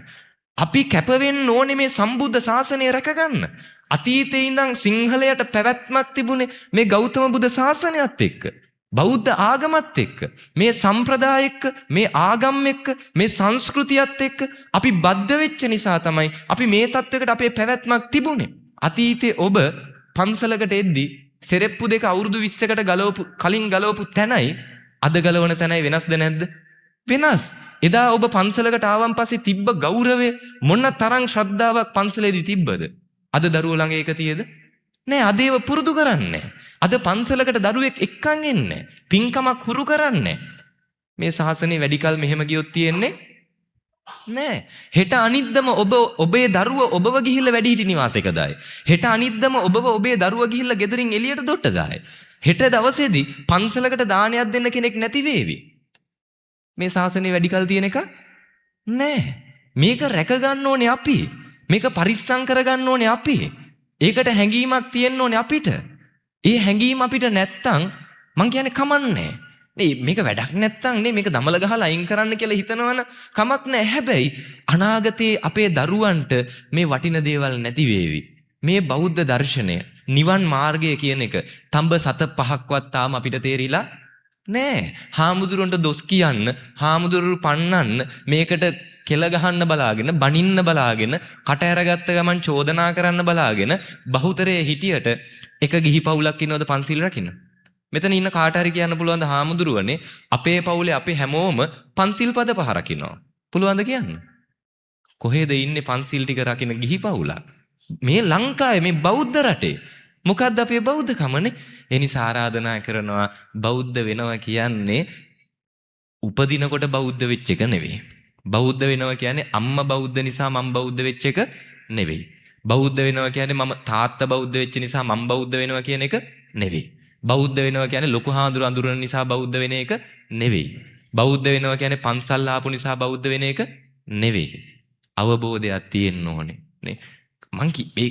අපි කැප වෙන්න ඕනේ මේ සම්බුද්ධ ශාසනය රැකගන්න. අතීතේ ඉඳන් සිංහලයට පැවැත්මක් තිබුණේ මේ ගෞතම බුදු ශාසනයත් එක්ක. බෞද්ධ ආගමත් එක්ක. මේ සම්ප්‍රදාය එක්ක, මේ ආගම් එක්ක, මේ සංස්කෘතියත් එක්ක අපි බද්ධ වෙච්ච නිසා තමයි අපි මේ තත්වයකට අපේ පැවැත්මක් තිබුණේ. අතීතේ ඔබ පන්සලකට එද්දී සෙරෙප්පු දෙක අවුරුදු 20කට කලින් ගලවපු තැනයි අද ගලවන තැනයි වෙනස්ද නැද්ද? වෙනස්. එදා ඔබ පන්සලකට ආවන් පස්සේ තිබ්බ ගෞරවය මොන තරම් ශ්‍රද්ධාවක් පන්සලේදී තිබ්බද? අද දරුවෝ ළඟ ඒක තියේද? නෑ. අද ඒව පුරුදු කරන්නේ. අද පන්සලකට දරුවෙක් එක්කන් එන්නේ. පින්කමක් හුරු කරන්නේ. මේ ශාසනය වැඩි කල මෙහෙම ගියොත් තියෙන්නේ නෑ. හෙට අනිද්දම ඔබේ දරුව ඔබව ගිහිල්ලා වැඩිහිටි නිවාසයක දායි. හෙට අනිද්දම ඔබේ දරුව ගිහිල්ලා ගෙදරින් එළියට දොට්ට දායි. හෙට දවසේදී පන්සලකට දානයක් දෙන්න කෙනෙක් නැති වේවි. මේ ශාසනය වැඩි කල තියෙන එක නෑ. මේක රැක ගන්න ඕනේ අපි. මේක පරිස්සම් කර ගන්න ඕනේ අපි. ඒකට හැඟීමක් තියෙන්න ඕනේ අපිට. ඒ හැඟීම අපිට නැත්තම් මං කියන්නේ කමන්නේ. නේ මේක වැඩක් නැත්තම් නේ මේක දමල ගහලා අයින් කරන්න කියලා හිතනවන කමක් නැහැ. හැබැයි අනාගතේ අපේ දරුවන්ට මේ වටින දේවල් නැති වේවි. මේ බෞද්ධ දර්ශනය, නිවන් මාර්ගය කියන එක තඹ සත පහක්වත් තාම අපිට තේරිලා නෑ. හාමුදුරුවන්ට දොස් කියන්න, හාමුදුරුවෝ පන්නන්න, මේකට කෙල ගහන්න බලාගෙන, බනින්න බලාගෙන, කට ඇරගත්ත ගමන් චෝදනා කරන්න බලාගෙන බහුතරයේ හිටියට එක ගිහි පවුලක් ඉන්නවද පන්සිල් රකින්න? මෙතන ඉන්න කාට හරි කියන්න පුළුවන්ද හාමුදුරුවනේ අපේ පවුලේ අපි හැමෝම පන්සිල් පද පහ රකින්නවා? පුළුවන්ද කියන්න? කොහෙද ඉන්නේ පන්සිල් ටික රකින්න ගිහි පවුලක්? මේ ලංකාවේ මේ බෞද්ධ රටේ. මොකද්ද අපේ බෞද්ධකමනේ? ඒ නිසා ආරාධනා කරනවා බෞද්ධ වෙනවා කියන්නේ උපදිනකොට බෞද්ධ වෙච්ච එක නෙවෙයි. බෞද්ධ වෙනවා කියන්නේ අම්මා බෞද්ධ නිසා මම බෞද්ධ වෙච්ච එක නෙවෙයි. බෞද්ධ වෙනවා කියන්නේ මම තාත්තා බෞද්ධ වෙච්ච නිසා මම බෞද්ධ වෙනවා කියන එක නෙවෙයි. බෞද්ධ වෙනවා කියන්නේ ලොකු හාමුදුරු අඳුරන නිසා බෞද්ධ වෙන එක නෙවෙයි. බෞද්ධ වෙනවා කියන්නේ පන්සල් ආපු නිසා බෞද්ධ වෙන එක නෙවෙයි. අවබෝධයක් තියෙන්න ඕනේ නේ.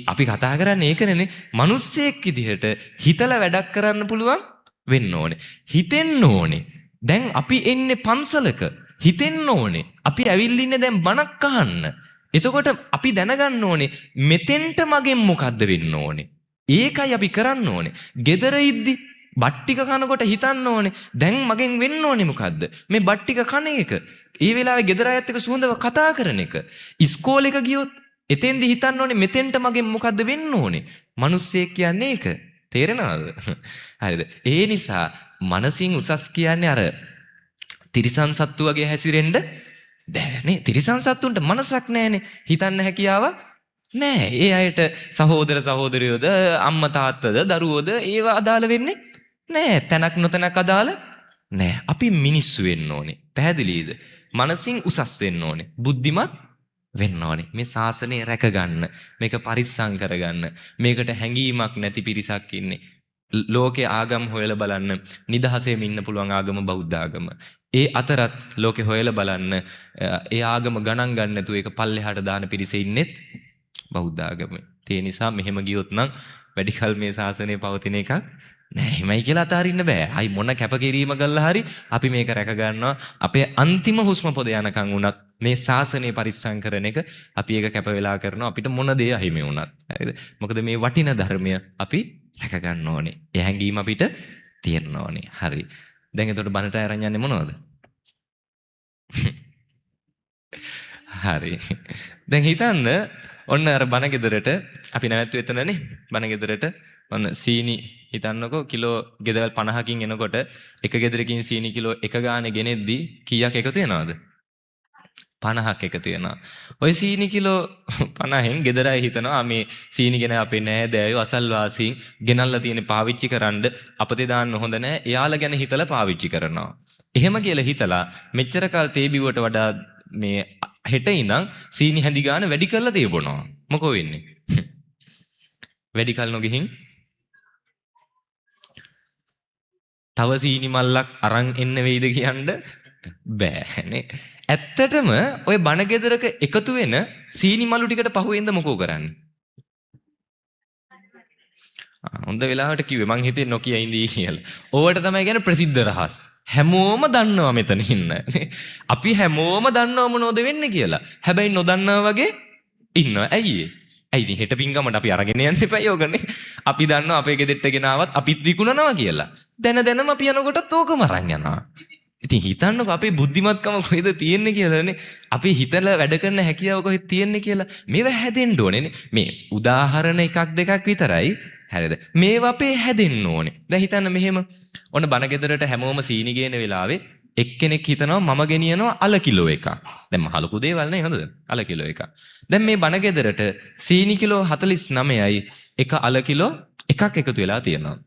අපි කතා කරන්නේ ඒකනේ. මිනිස්සෙක් විදිහට හිතලා වැඩක් කරන්න පුළුවන් වෙන්න ඕනේ. හිතෙන්න ඕනේ. දැන් අපි එන්නේ පන්සලක. හිතෙන්න ඕනේ. අපි ඇවිල්ලා ඉන්නේ දැන් බණක් අහන්න. එතකොට අපි දැනගන්න ඕනේ මෙතෙන්ට මගෙන් මොකද්ද වෙන්න ඕනේ. ඒකයි අපි කරන්න ඕනේ. gedara iddi බට්ටික කනකොට හිතන්න ඕනේ දැන් මගෙන් වෙන්න ඕනේ මොකද්ද? මේ බට්ටික කන එක. ඒ වෙලාවේ gedara අයත් එක්ක සුහඳව කතා කරන එක. ඉස්කෝලේක ගියොත් එතෙන්දි හිතන්න ඕනේ මෙතෙන්ට මගෙන් මොකද්ද වෙන්න ඕනේ. මිනිස්සෙක් කියන්නේ ඒක. තේරෙනවද? හරිද? ඒ නිසා මනසින් උසස් කියන්නේ අර තිරිසන් සත්තු වගේ හැසිරෙන්න බෑනේ. තිරිසන් සත්තුන්ට මනසක් නැහැනේ. හිතන්න හැකියාවක් නෑ. ඒ අයට සහෝදර සහෝදරියෝද, අම්මා තාත්තද, දරුවෝද ඒව අදාළ වෙන්නේ නෑ. තැනක් නොතැනක් අදාළ නෑ. අපි මිනිස්සු වෙන්න ඕනේ. පැහැදිලිද? මනසින් උසස් වෙන්න ඕනේ. බුද්ධිමත් වෙන්න ඕනේ. මේ ශාසනය රැකගන්න, මේක පරිස්සම් කරගන්න. මේකට හැඟීමක් නැති පිරිසක් ඉන්නේ. ලෝකේ ආගම් හොයලා බලන්න නිදහසේම ඉන්න පුළුවන් ආගම බෞද්ධ ආගම. ඒ අතරත් ලෝකේ හොයලා බලන්න ඒ ආගම ගණන් ගන්න නැතුව ඒක පල්ලෙහාට දාන පිරිසේ ඉන්නෙත් බෞද්ධ ආගම. ඒ නිසා මෙහෙම ගියොත් නම් වැඩි කල මේ ශාසනය පවතින එකක් නෑ. එහෙමයි කියලා අතාරින්න බෑ. අයි මොන කැපකිරීම කළා හරි අපි මේක රැක ගන්නවා. අපේ අන්තිම හුස්ම පොද යනකම් උනත් මේ ශාසනය පරිස්සම් කරන එක අපි ඒක කැප වෙලා කරනවා. අපිට මොන දේ අහිමි වුණත්. හරිද? මොකද මේ වටින ධර්මය අපි රැක ගන්න ඕනේ. ඒ හැඟීම අපිට තියෙන්න ඕනේ. හරි. දැන් එතකොට බණට අරන් යන්නේ මොනවද? හරි. දැන් හිතන්න ඔන්න අර බණ ගෙදරට අපි නැවැත්තු එතනනේ. බණ ගෙදරට ඔන්න සීනි හිතන්නකෝ කිලෝ ගෙදරල් 50කින් එනකොට එක ගෙදරකින් සීනි කිලෝ එක ගානේ ගෙනෙද්දි කීයක් එකතු වෙනවද? 50ක් එකතු වෙනවා. ওই සීනි කිලෝ 50න් ගෙදර අය හිතනවා මේ සීනි ගෙන අපේ නෑදෑයෝ අසල්වාසීන් ගෙනල්ලා තියෙන පාවිච්චි කරන්න අපතේ දාන්න හොඳ නෑ. එයාලා ගැන හිතලා පාවිච්චි කරනවා. එහෙම කියලා හිතලා මෙච්චර කල් තේ බිව්වට වඩා මේ හෙට ඉඳන් සීනි හැඳි ගන්න වැඩි කරලා තියපොනවා. මොකෝ වෙන්නේ? වැඩි කල නොගිහින් තව සීනි මල්ලක් අරන් එන්න වෙයිද කියන්න බෑනේ. ඇත්තටම ඔය බණ ගෙදරක එකතු වෙන සීනි මලු ටිකට පහුවෙන්ද මොකෝ කරන්නේ? හොඳ වෙලාවට කිව්වේ මං හිතේ නොකිය ඉඳී කියලා. ඕවට තමයි කියන්නේ ප්‍රසිද්ධ රහස්. හැමෝම දන්නවා මෙතන ඉන්න. අපි හැමෝම දන්නවා මොනවද වෙන්නේ කියලා. හැබැයි නොදන්නවා වගේ ඉන්නවා. ඇයි ඒ? ඇයි ඉතින් හෙට පින්ගමට අපි අරගෙන යන්න එපා යෝගනේ. අපි දන්නවා අපේ ගෙදෙට්ට ගෙනාවත් අපිත් විකුණනවා කියලා. දැනම අපි යනකොටත් ඕකම අරන් යනවා. ඉතින් හිතන්නකො අපේ බුද්ධිමත්කම කොහෙද තියෙන්නේ කියලානේ. අපි හිතලා වැඩ කරන හැකියාව කොහෙද තියෙන්නේ කියලා. මේවා හැදෙන්න ඕනේනේ. මේ උදාහරණ එකක් දෙකක් විතරයි. හරිද? මේවා අපේ හැදෙන්න ඕනේ. දැන් හිතන්න මෙහෙම. ඔන්න බණ ගෙදරට හැමෝම සීනි ගේන වෙලාවේ එක්කෙනෙක් හිතනවා මම ගෙනියනවා අල කිලෝ එකක්. දැන් මහ ලොකු දේවල් නේ හොඳද? අල කිලෝ එකක්. දැන් මේ බණ ගෙදරට සීනි කිලෝ 49යි එක අල කිලෝ එකක් එකතු වෙලා තියෙනවා.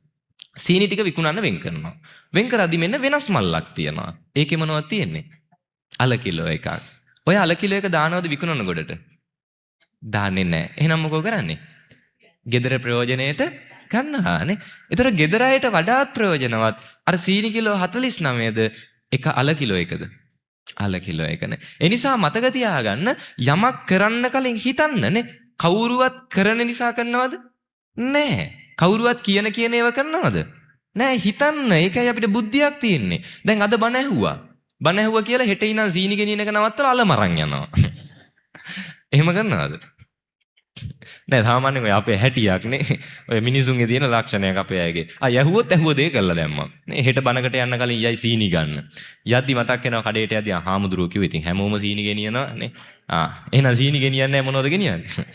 සීනි ටික විකුණන්න වෙන් කරනවා. වෙන් කරද්දි මෙන්න වෙනස් මල්ලක් තියෙනවා. ඒකේ මොනවද තියෙන්නේ? අල කිලෝ එකක්. ඔය අල කිලෝ එක දානවද විකුණන ගොඩට? දාන්නේ නැහැ. එහෙනම් මොකෝ කරන්නේ? ගෙදර ප්‍රයෝජනෙට ගන්නවානේ. ඒතර ගෙදර අයට වඩාත් ප්‍රයෝජනවත් අර සීනි කිලෝ 49ද එක අල කිලෝ එකද? අල කිලෝ එකනේ. ඒ නිසා මතක තියාගන්න යමක් කරන්න කලින් හිතන්නනේ. කවුරුවත් කරන නිසා කරනවද? නැහැ. කවුරුවත් කියන ඒවා කරනවද? නෑ. හිතන්න. ඒකයි අපිට බුද්ධියක් තියෙන්නේ. දැන් අද බණ ඇහුවා. බණ ඇහුවා කියලා හෙට ඉඳන් සීනි ගෙනියන එක නවත්තලා අලම අරන් යනවා. එහෙම කරනවද? නෑ. සාමාන්‍යයෙන් ඔය අපේ හැටියක් නේ. ඔය මිනිසුන්ගේ තියෙන ලක්ෂණයක් අපේ අයගේ. ඇහුවොත් ඇහුව දේ කරලා දැම්මා. නේ හෙට බණකට යන්න කලින් යයි සීනි ගන්න. යද්දි මතක් වෙනවා කඩේට යද්දි හාමුදුරුවෝ කිව්වා ඉතින් හැමෝම සීනි ගෙනියනවා නේ. එහෙනම් සීනි ගෙනියන්නේ මොනවද ගෙනියන්නේ?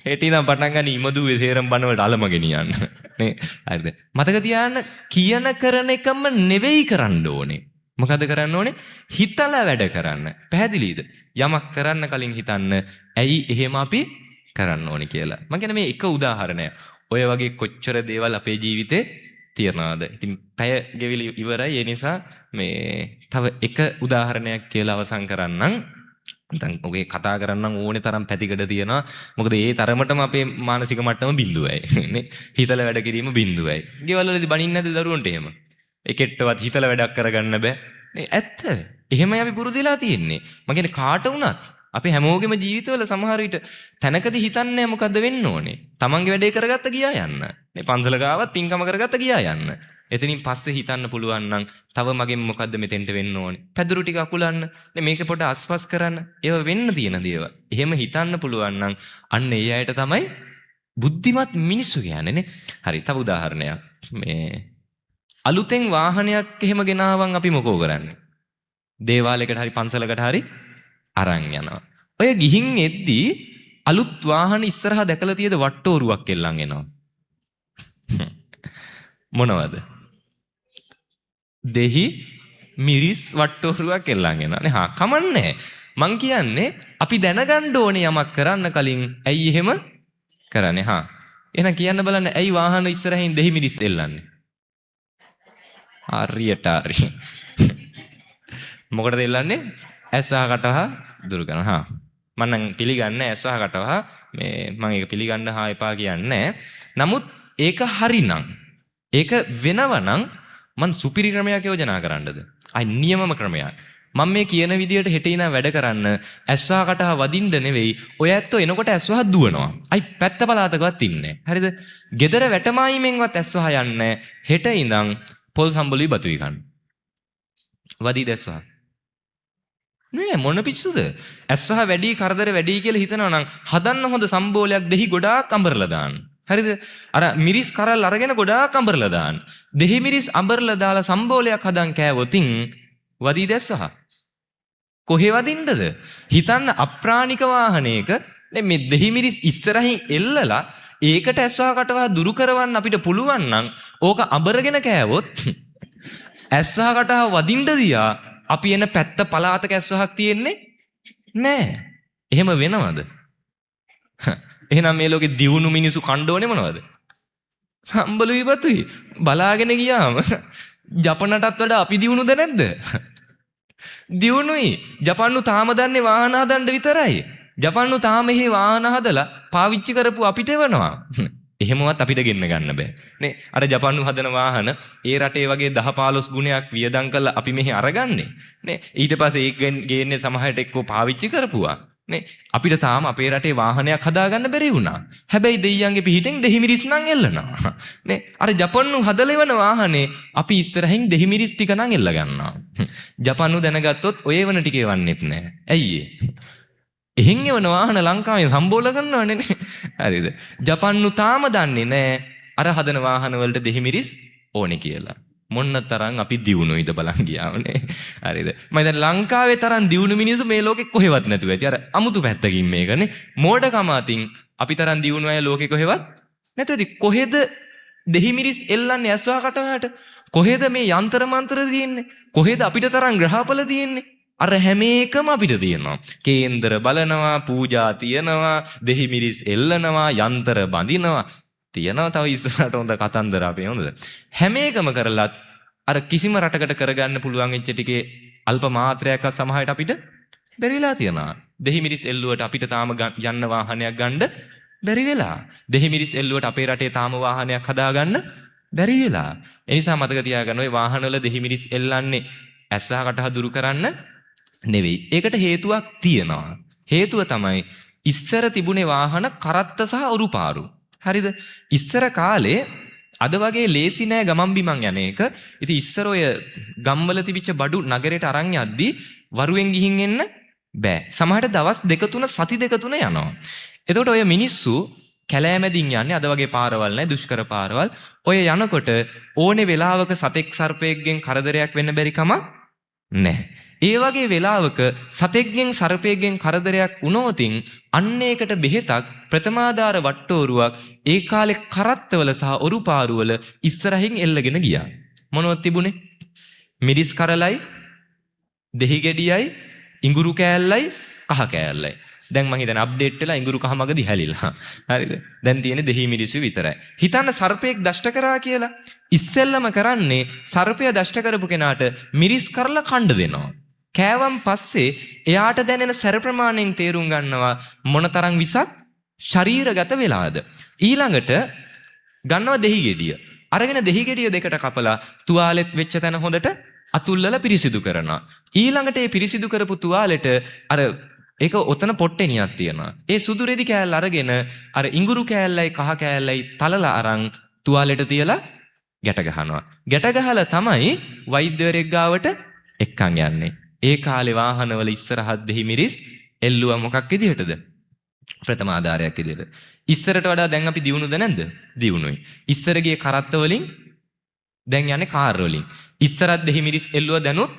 හෙට ඉඳන් පටන් ගන්න ඉමදුවේ සේරම බණ වලට අලම ගෙනියන්න. නේ හරිද? මතක තියාගන්න කියන කරන එකම නෙවෙයි කරන්න ඕනේ. මොකද කරන්න ඕනේ? හිතලා වැඩ කරන්න. පැහැදිලිද? යමක් කරන්න කලින් හිතන්න. ඇයි එහෙම අපි කරන්න ඕනේ කියලා. මම කියන්නේ මේ එක උදාහරණයක්. ඔය වගේ කොච්චර දේවල් අපේ ජීවිතේ තියනවාද? ඉතින් පැය ගෙවිලි ඉවරයි. ඒ නිසා මේ තව එක උදාහරණයක් කියලා අවසන් කරන්නම්. දැන් ඔගේ කතා කරන්නම් ඕනේ තරම් පැතිකඩ තියෙනවා. මොකද ඒ තරමටම අපේ මානසික මට්ටම බිඳුවයි. නේ? හිතලා වැඩ කිරීම බිඳුවයි. ගෙවල් වලදී බනින්නේ නැද්ද දරුවන්ට එහෙම? එකෙට්ටවත් හිතලා වැඩක් කරගන්න බෑ. නේ ඇත්ත. එහෙමයි අපි පුරුදුලා තියෙන්නේ. මම කියන්නේ කාට වුණත් අපි හැමෝගෙම ජීවිතවල සමහර විට තැනකදී හිතන්නේ මොකද්ද වෙන්න ඕනේ? තමන්ගේ වැඩේ කරගත්ත ගියා යන්න. නේ පන්සල ගාවත් පින්කම කරගත්ත ගියා යන්න. එතනින් පස්සේ හිතන්න පුළුවන් නම් තව මගෙන් මොකද්ද මෙතෙන්ට වෙන්න ඕනේ? පැදුරු ටික අකුලන්න. නේ මේක පොඩ අස්පස් කරන්න. ඒව වෙන්න තියෙන දේවල්. එහෙම හිතන්න පුළුවන් නම් අන්න ඒ අයට තමයි බුද්ධිමත් මිනිස්සු කියන්නේ නේ. හරි තව උදාහරණයක්. මේ අලුතෙන් වාහනයක් එහෙම ගෙනාවන් අපි මොකෝ කරන්නේ? දේවාලයකට හරි පන්සලකට හරි අරන් යනවා. ඔය ගිහින් එද්දී අලුත් වාහන ඉස්සරහා දැකලා තියෙද වට්ටෝරුවක් එල්ලන් එනවා. මොනවද? දෙහි මිරිස් වට්ටෝරුවක් එල්ලන් එනවා නේ. හා කමන්නේ. මං කියන්නේ අපි දැනගන්න ඕනේ යමක් කරන්න කලින් ඇයි එහෙම කරන්නේ? හා එහෙනම් කියන්න බලන්න ඇයි වාහන ඉස්සරහින් දෙහි මිරිස් එල්ලන්නේ? හරියට හරි. මොකටද එල්ලන්නේ? ඇස්වහ කටවහ දුරු කරන. හා මම නම් පිළිගන්නේ ඇස්වහ කටවහ මේ මම ඒක පිළිගන්න හා එපා කියන්නේ. නමුත් ඒක හරිනම් ඒක වෙනව නම් මං සුපිරි ක්‍රමයක් යෝජනා කරන්නද? අයි නියමම ක්‍රමයක්. මම මේ කියන විදියට හෙට ඉඳන් වැඩ කරන්න ඇස්වහ කටහ වදින්න නෙවෙයි. ඔය ඇත්තෝ එනකොට ඇස්වහ දුවනවා. අයි පැත්ත පළාතකවත් ඉන්නේ. හරිද? gedara වැටමායිමෙන්වත් ඇස්වහ යන්නේ. හෙට ඉඳන් පොල් සම්බලුයි බතුයි කන්න. වදී දැස්වහ. නෑ මොන පිස්සුද? ඇස්වහ වැඩි කරදර වැඩි කියලා හිතනවා නම් හදන්න හොඳ සම්බෝලයක් දෙහි ගොඩාක් අඹරලා දාන්න. හරිද? අර මිරිස් කරල් අරගෙන ගොඩාක් අඹරලා දාන්න. දෙහි මිරිස් අඹරලා දාලා සම්බෝලයක් හදන් කෑවොතින් වදී දැස්වහ. කොහෙ වදින්නද? හිතන්න අප්‍රාණික වාහනයක මේ දෙහි මිරිස් ඉස්සරහින් එල්ලලා ඒකට ඇස්වහ කටවහ දුරු කරවන්න අපිට පුළුවන් නම් ඕක අඹරගෙන කෑවොත් ඇස්වහ කටවහ වදින්න දියා අපි එන පැත්ත පලාතක ඇස්වහක් තියෙන්නේ නෑ. එහෙම වෙනවද? එහෙනම් මේ ලෝකේ දියුණු මිනිසු කණ්ඩෝනේ මොනවද? සම්බලුයි බතුයි. බලාගෙන ගියාම ජපනටත් වඩා අපි දියුණුද නැද්ද? දියුණුයි. ජපන්නු තාම දන්නේ වාහන හදන්න විතරයි. ජපන්නු තාම මෙහි වාහන හදලා පාවිච්චි කරපු අපිට එවනවා. එහෙමවත් අපිට ගෙන්න ගන්න බෑ. නේ අර ජපන්නු හදන වාහන ඒ රටේ වගේ 10-15 ගුණයක් වියදම් කරලා අපි මෙහි අරගන්නේ. නේ ඊට පස්සේ ඒක ගේන්නේ සමහරට එක්කෝ පාවිච්චි කරපුවා. නේ අපිට තාම අපේ රටේ වාහනයක් හදාගන්න බැරි වුණා. හැබැයි දෙයියන්ගේ පිහිටෙන් දෙහිමිරිස් නම් එල්ලනවා. නේ අර ජපන්නු හදලා එවන වාහනේ අපි ඉස්සරහින් දෙහිමිරිස් ටික නම් එල්ල ගන්නවා. ජපන්නු දැනගත්තොත් ඔය එවන ටික එවන්නෙත් නෑ. ඇයි ඒ? එහෙන් එවන වාහන ලංකාවේ සම්බෝල කරනවනේ නේ. හරිද? ජපන්නු තාම දන්නේ නෑ අර හදන වාහන වලට දෙහිමිරිස් ඕනේ කියලා. මොන්න තරම් අපි දියුණුයිද බලන් ගියාමනේ. හරිද? මම දැන් ලංකාවේ තරම් දියුණු මිනිස්සු මේ ලෝකෙ කොහෙවත් නැතුව ඇති. අර අමුතු පැත්තකින් මේකනේ. මෝඩකම අතින් අපි තරම් දියුණු අය ලෝකෙ කොහෙවත් නැතුව ඇති. කොහෙද දෙහිමිරිස් එල්ලන්නේ ඇස්වහ කටවහට? කොහෙද මේ යන්ත්‍ර මන්ත්‍ර තියෙන්නේ? කොහෙද අපිට තරම් ග්‍රහපල තියෙන්නේ? අර හැම එකම අපිට තියෙනවා. කේන්දර බලනවා, පූජා තියනවා, දෙහිමිරිස් එල්ලනවා, යන්ත්‍ර බඳිනවා. තියනවා තව ඉස්සරහට හොඳ කතන්දර අපේ හොඳද? හැම එකම කරලත් අර කිසිම රටකට කරගන්න පුළුවන් වෙච්ච ටිකේ අල්ප මාත්‍රයක් සමහරට අපිට බැරි වෙලා තියෙනවා. දෙහිමිරිස් එල්ලුවට අපිට තාම යන්න වාහනයක් ගන්න බැරි වෙලා. දෙහිමිරිස් එල්ලුවට අපේ රටේ තාම වාහනයක් හදාගන්න බැරි වෙලා. ඒ නිසා මතක තියාගන්න ඔය වාහනවල දෙහිමිරිස් එල්ලන්නේ ඇස්වහ කටහ දුරු කරන්න නෙවෙයි. ඒකට හේතුවක් තියෙනවා. හේතුව තමයි ඉස්සර තිබුණේ වාහන කරත්ත සහ ඔරුපාරු. හරිද? ඉස්සර කාලේ අද වගේ ලේසි නෑ ගමන් බිමන් යන එක. ඉතින් ඉස්සර ඔය ගම්වල තිබිච්ච බඩු නගරයට අරන් යද්දී වරුවෙන් ගිහින් එන්න බෑ. සමහරට දවස් 2-3 සති 2-3 යනවා. එතකොට ඔය මිනිස්සු කැලෑමැදින් යන්නේ අද වගේ පාරවල් නෑ දුෂ්කර පාරවල්. ඔය යනකොට ඕනේ වෙලාවක සතෙක් සර්පයෙක්ගෙන් කරදරයක් වෙන්න බැරි කමක් නෑ. ඒ වගේ වෙලාවක සතෙක්ගෙන් සර්පයෙක්ගෙන් කරදරයක් වුණොතින් අන්න ඒකට බෙහෙතක් ප්‍රථමාදාර වට්ටෝරුවක් ඒ කාලේ කරත්තවල සහ ඔරුපාරුවල ඉස්සරහින් එල්ලගෙන ගියා. මොනවද තිබුණේ? මිරිස් කරලයි, දෙහි ගෙඩියයි, ඉඟුරු කෑල්ලයි, කහ කෑල්ලයි. දැන් මං හිතන්නේ අප්ඩේට් වෙලා ඉඟුරු කහ මගදී හැලිලා. හරිද? දැන් තියෙන්නේ දෙහි මිරිසු විතරයි. හිතන්න සර්පයෙක් දෂ්ට කරා කියලා. ඉස්සෙල්ලම කරන්නේ සර්පය දෂ්ට කරපු කෙනාට මිරිස් කරලා කණ්ඩ දෙනවා. කෑවන් පස්සේ එයාට දැනෙන සැර ප්‍රමාණයෙන් තේරුම් ගන්නවා මොනතරම් විසක් ශරීරගත වෙලාද. ඊළඟට ගන්නවා දෙහි ගෙඩිය. අරගෙන දෙහි ගෙඩිය දෙකට කපලා තුවාලෙත් වෙච්ච තැන හොඳට අතුල්ලලා පිරිසිදු කරනවා. ඊළඟට ඒ පිරිසිදු කරපු තුවාලෙට අර ඒක ඔතන පොට්ටෙනියක් තියෙනවා. ඒ සුදු රෙදි කෑල්ල අරගෙන අර ඉඟුරු කෑල්ලයි කහ කෑල්ලයි තලලා අරන් තුවාලෙට තියලා ගැට ගහනවා. ගැට ගහලා තමයි වෛද්‍යවරයෙක් ගාවට එක්කන් යන්නේ. ඒ කාලේ වාහනවල ඉස්සරහත් දෙහි මිරිස් එල්ලුවා මොකක් විදිහටද? ප්‍රථම ආධාරයක් විදිහට. ඉස්සරට වඩා දැන් අපි දියුණුද නැද්ද? දියුණුයි. ඉස්සර ගියේ කරත්ත වලින් දැන් යන්නේ කාර් වලින්. ඉස්සරත් දෙහි මිරිස් එල්ලුවා දැනුත්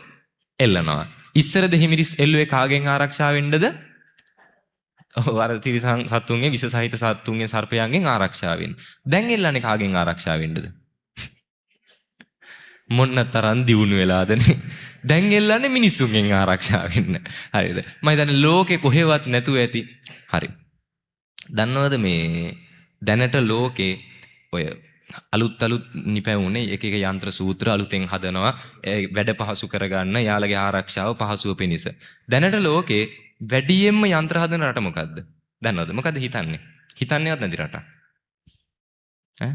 එල්ලනවා. ඉස්සර දෙහි මිරිස් එල්ලුවේ කාගෙන් ආරක්ෂා වෙන්නද? ඔව් අර තිරිසන් සතුන්ගේ විස සහිත සතුන්ගේ සර්පයන්ගෙන් ආරක්ෂා වෙන්න. දැන් එල්ලන්නේ කාගෙන් ආරක්ෂා වෙන්නද? මොන්න තරම් දියුණු වෙලාදනේ. දැන් එල්ලන්නේ මිනිස්සුන්ගෙන් ආරක්ෂා වෙන්න. හරිද? මම හිතන්නේ ලෝකේ කොහෙවත් නැතුව ඇති. හරි. දන්නවද මේ දැනට ලෝකේ ඔය අලුත් නිපැවුනේ එක එක යන්ත්‍ර සූත්‍ර අලුතෙන් හදනවා වැඩ පහසු කරගන්න යාළගේ ආරක්ෂාව පහසුව පිණිස. දැනට ලෝකේ වැඩියෙන්ම යන්ත්‍ර හදන රට මොකද්ද? දන්නවද? මොකද්ද හිතන්නේ? හිතන්නේවත් නැති රට. ඈ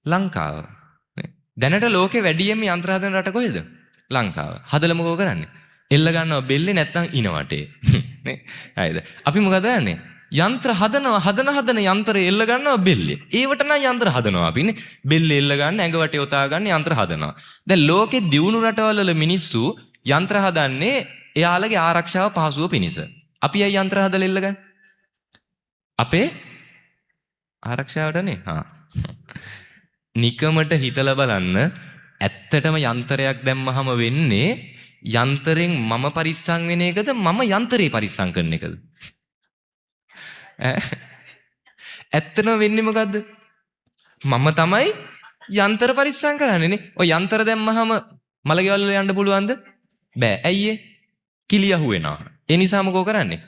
ලංකාව. දැනට ලෝකේ වැඩියෙන්ම යන්ත්‍ර හදන රට කොහෙද? ලංකාව. හදලා මොකෝ කරන්නේ? එල්ල ගන්නවා බෙල්ලේ නැත්තම් ඉනවටේ. නේ? හරිද? අපි මොකද කරන්නේ? යන්ත්‍ර හදනවා හදන යන්ත්‍රය එල්ල ගන්නවා බෙල්ලේ. ඒවට නම් යන්ත්‍ර හදනවා අපිනේ. බෙල්ලේ එල්ල ගන්න ඇඟ වටේ යොතා ගන්න යන්ත්‍ර හදනවා. දැන් ලෝකේ දියුණු රටවල මිනිස්සු යන්ත්‍ර හදන්නේ එයාලගේ ආරක්ෂාව පහසුව පිණිස. අපි අය යන්ත්‍ර හදලා එල්ල ගන්න. අපේ ආරක්ෂාවටනේ. නිකමට හිතලා බලන්න ඇත්තටම යන්ත්‍රයක් දැම්මහම වෙන්නේ යන්ත්‍රයෙන් මම පරිස්සම් වෙන එකද මම යන්ත්‍රේ පරිස්සම් කරන එකද? ඇත්තටම වෙන්නේ මොකද්ද? මම තමයි යන්ත්‍ර පරිස්සම් කරන්නේ නේ. ඔය යන්ත්‍ර දැම්මහම මලගෙවල් වල යන්න පුළුවන්ද? බෑ. ඇයි ඒ? කිලි අහුවෙනවා. ඒ නිසා මොකෝ කරන්නේ?